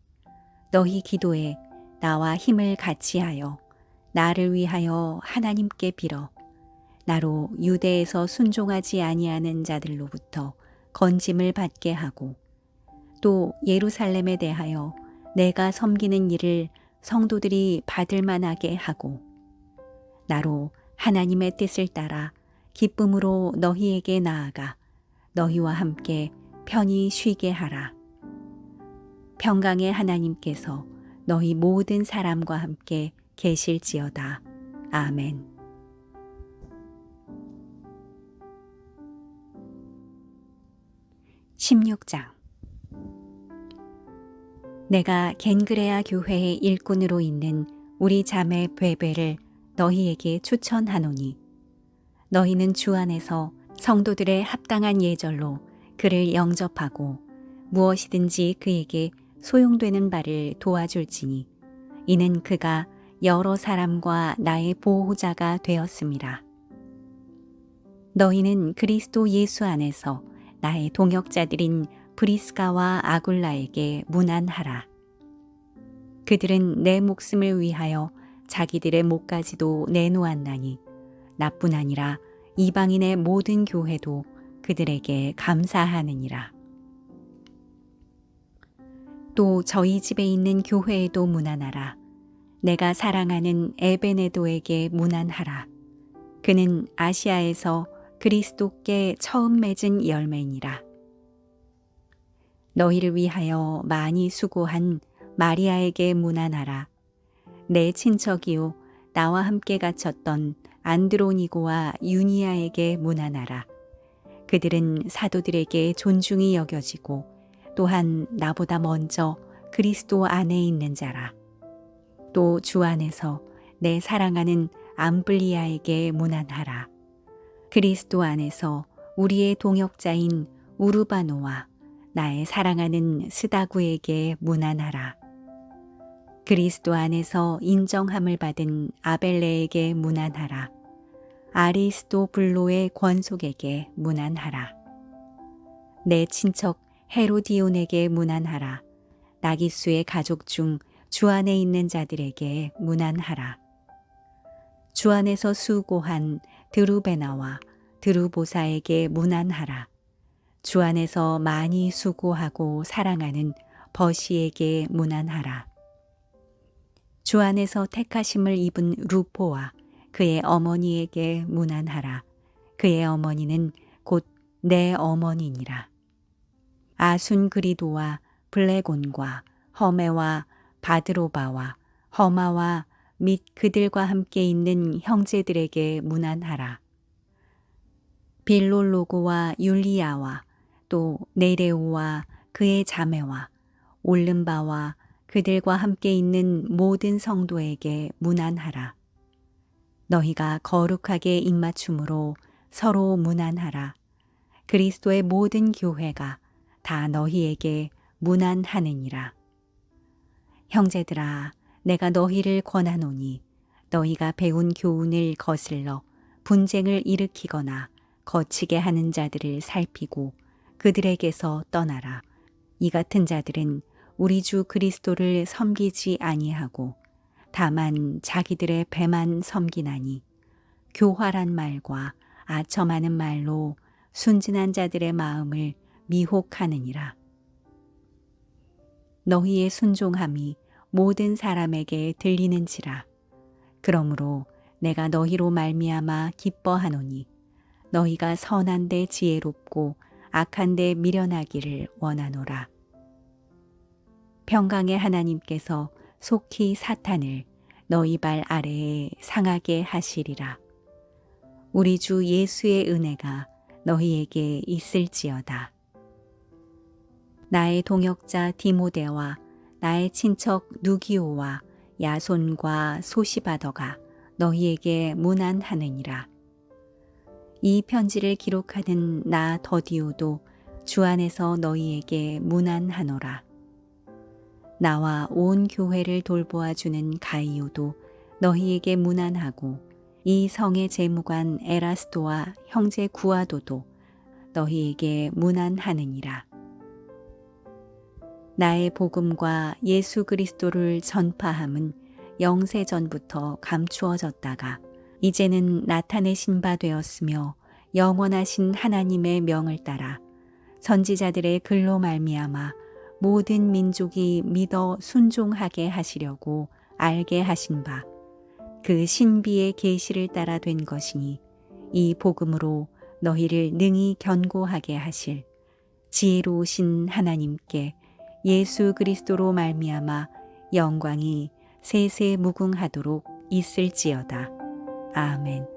너희 기도에 나와 힘을 같이하여 나를 위하여 하나님께 빌어 나로 유대에서 순종하지 아니하는 자들로부터 건짐을 받게 하고 또 예루살렘에 대하여 내가 섬기는 일을 성도들이 받을 만하게 하고 나로 하나님의 뜻을 따라 기쁨으로 너희에게 나아가 너희와 함께 편히 쉬게 하라. 평강의 하나님께서 너희 모든 사람과 함께 계실지어다. 아멘. 16장. 내가 겐그레아 교회의 일꾼으로 있는 우리 자매 베베를 너희에게 추천하노니 너희는 주 안에서 성도들의 합당한 예절로 그를 영접하고 무엇이든지 그에게 소용되는 바를 도와줄지니 이는 그가 여러 사람과 나의 보호자가 되었음이라. 너희는 그리스도 예수 안에서 나의 동역자들인 브리스가와 아굴라에게 문안하라. 그들은 내 목숨을 위하여 자기들의 목까지도 내놓았나니 나뿐 아니라 이방인의 모든 교회도 그들에게 감사하느니라. 또 저희 집에 있는 교회에도 문안하라. 내가 사랑하는 에베네도에게 문안하라. 그는 아시아에서 그리스도께 처음 맺은 열매니라. 너희를 위하여 많이 수고한 마리아에게 문안하라. 내 친척이요 나와 함께 갇혔던 안드로니고와 유니아에게 문안하라. 그들은 사도들에게 존중이 여겨지고 또한 나보다 먼저 그리스도 안에 있는 자라. 또 주 안에서 내 사랑하는 암블리아에게 문안하라. 그리스도 안에서 우리의 동역자인 우르바노와 나의 사랑하는 스다구에게 문안하라. 그리스도 안에서 인정함을 받은 아벨레에게 문안하라. 아리스토블로의 권속에게 문안하라. 내 친척 헤로디온에게 문안하라. 나기수의 가족 중 주 안에 있는 자들에게 문안하라. 주 안에서 수고한 드루베나와 드루보사에게 문안하라. 주 안에서 많이 수고하고 사랑하는 버시에게 문안하라. 주 안에서 택하심을 입은 루포와 그의 어머니에게 문안하라. 그의 어머니는 곧 내 어머니니라. 아순그리도와 블레곤과 허메와 바드로바와 허마와 및 그들과 함께 있는 형제들에게 문안하라. 빌롤로고와 율리아와 또 네레오와 그의 자매와 올름바와 그들과 함께 있는 모든 성도에게 문안하라. 너희가 거룩하게 입맞춤으로 서로 문안하라. 그리스도의 모든 교회가 다 너희에게 문안하느니라. 형제들아, 내가 너희를 권하노니 너희가 배운 교훈을 거슬러 분쟁을 일으키거나 거치게 하는 자들을 살피고 그들에게서 떠나라. 이 같은 자들은 우리 주 그리스도를 섬기지 아니하고 다만 자기들의 배만 섬기나니 교활한 말과 아첨하는 말로 순진한 자들의 마음을 미혹하느니라. 너희의 순종함이 모든 사람에게 들리는지라. 그러므로 내가 너희로 말미암아 기뻐하노니 너희가 선한데 지혜롭고 악한데 미련하기를 원하노라. 평강의 하나님께서 속히 사탄을 너희 발 아래에 상하게 하시리라. 우리 주 예수의 은혜가 너희에게 있을지어다. 나의 동역자 디모데와 나의 친척 누기오와 야손과 소시바더가 너희에게 문안하느니라. 이 편지를 기록하는 나 더디오도 주 안에서 너희에게 문안하노라. 나와 온 교회를 돌보아주는 가이오도 너희에게 문안하고 이 성의 재무관 에라스도와 형제 구아도도 너희에게 문안하느니라. 나의 복음과 예수 그리스도를 전파함은 영세전부터 감추어졌다가 이제는 나타내신 바 되었으며 영원하신 하나님의 명을 따라 선지자들의 글로 말미암아 모든 민족이 믿어 순종하게 하시려고 알게 하신 바 그 신비의 계시를 따라 된 것이니 이 복음으로 너희를 능히 견고하게 하실 지혜로우신 하나님께 예수 그리스도로 말미암아 영광이 세세 무궁하도록 있을지어다. 아멘.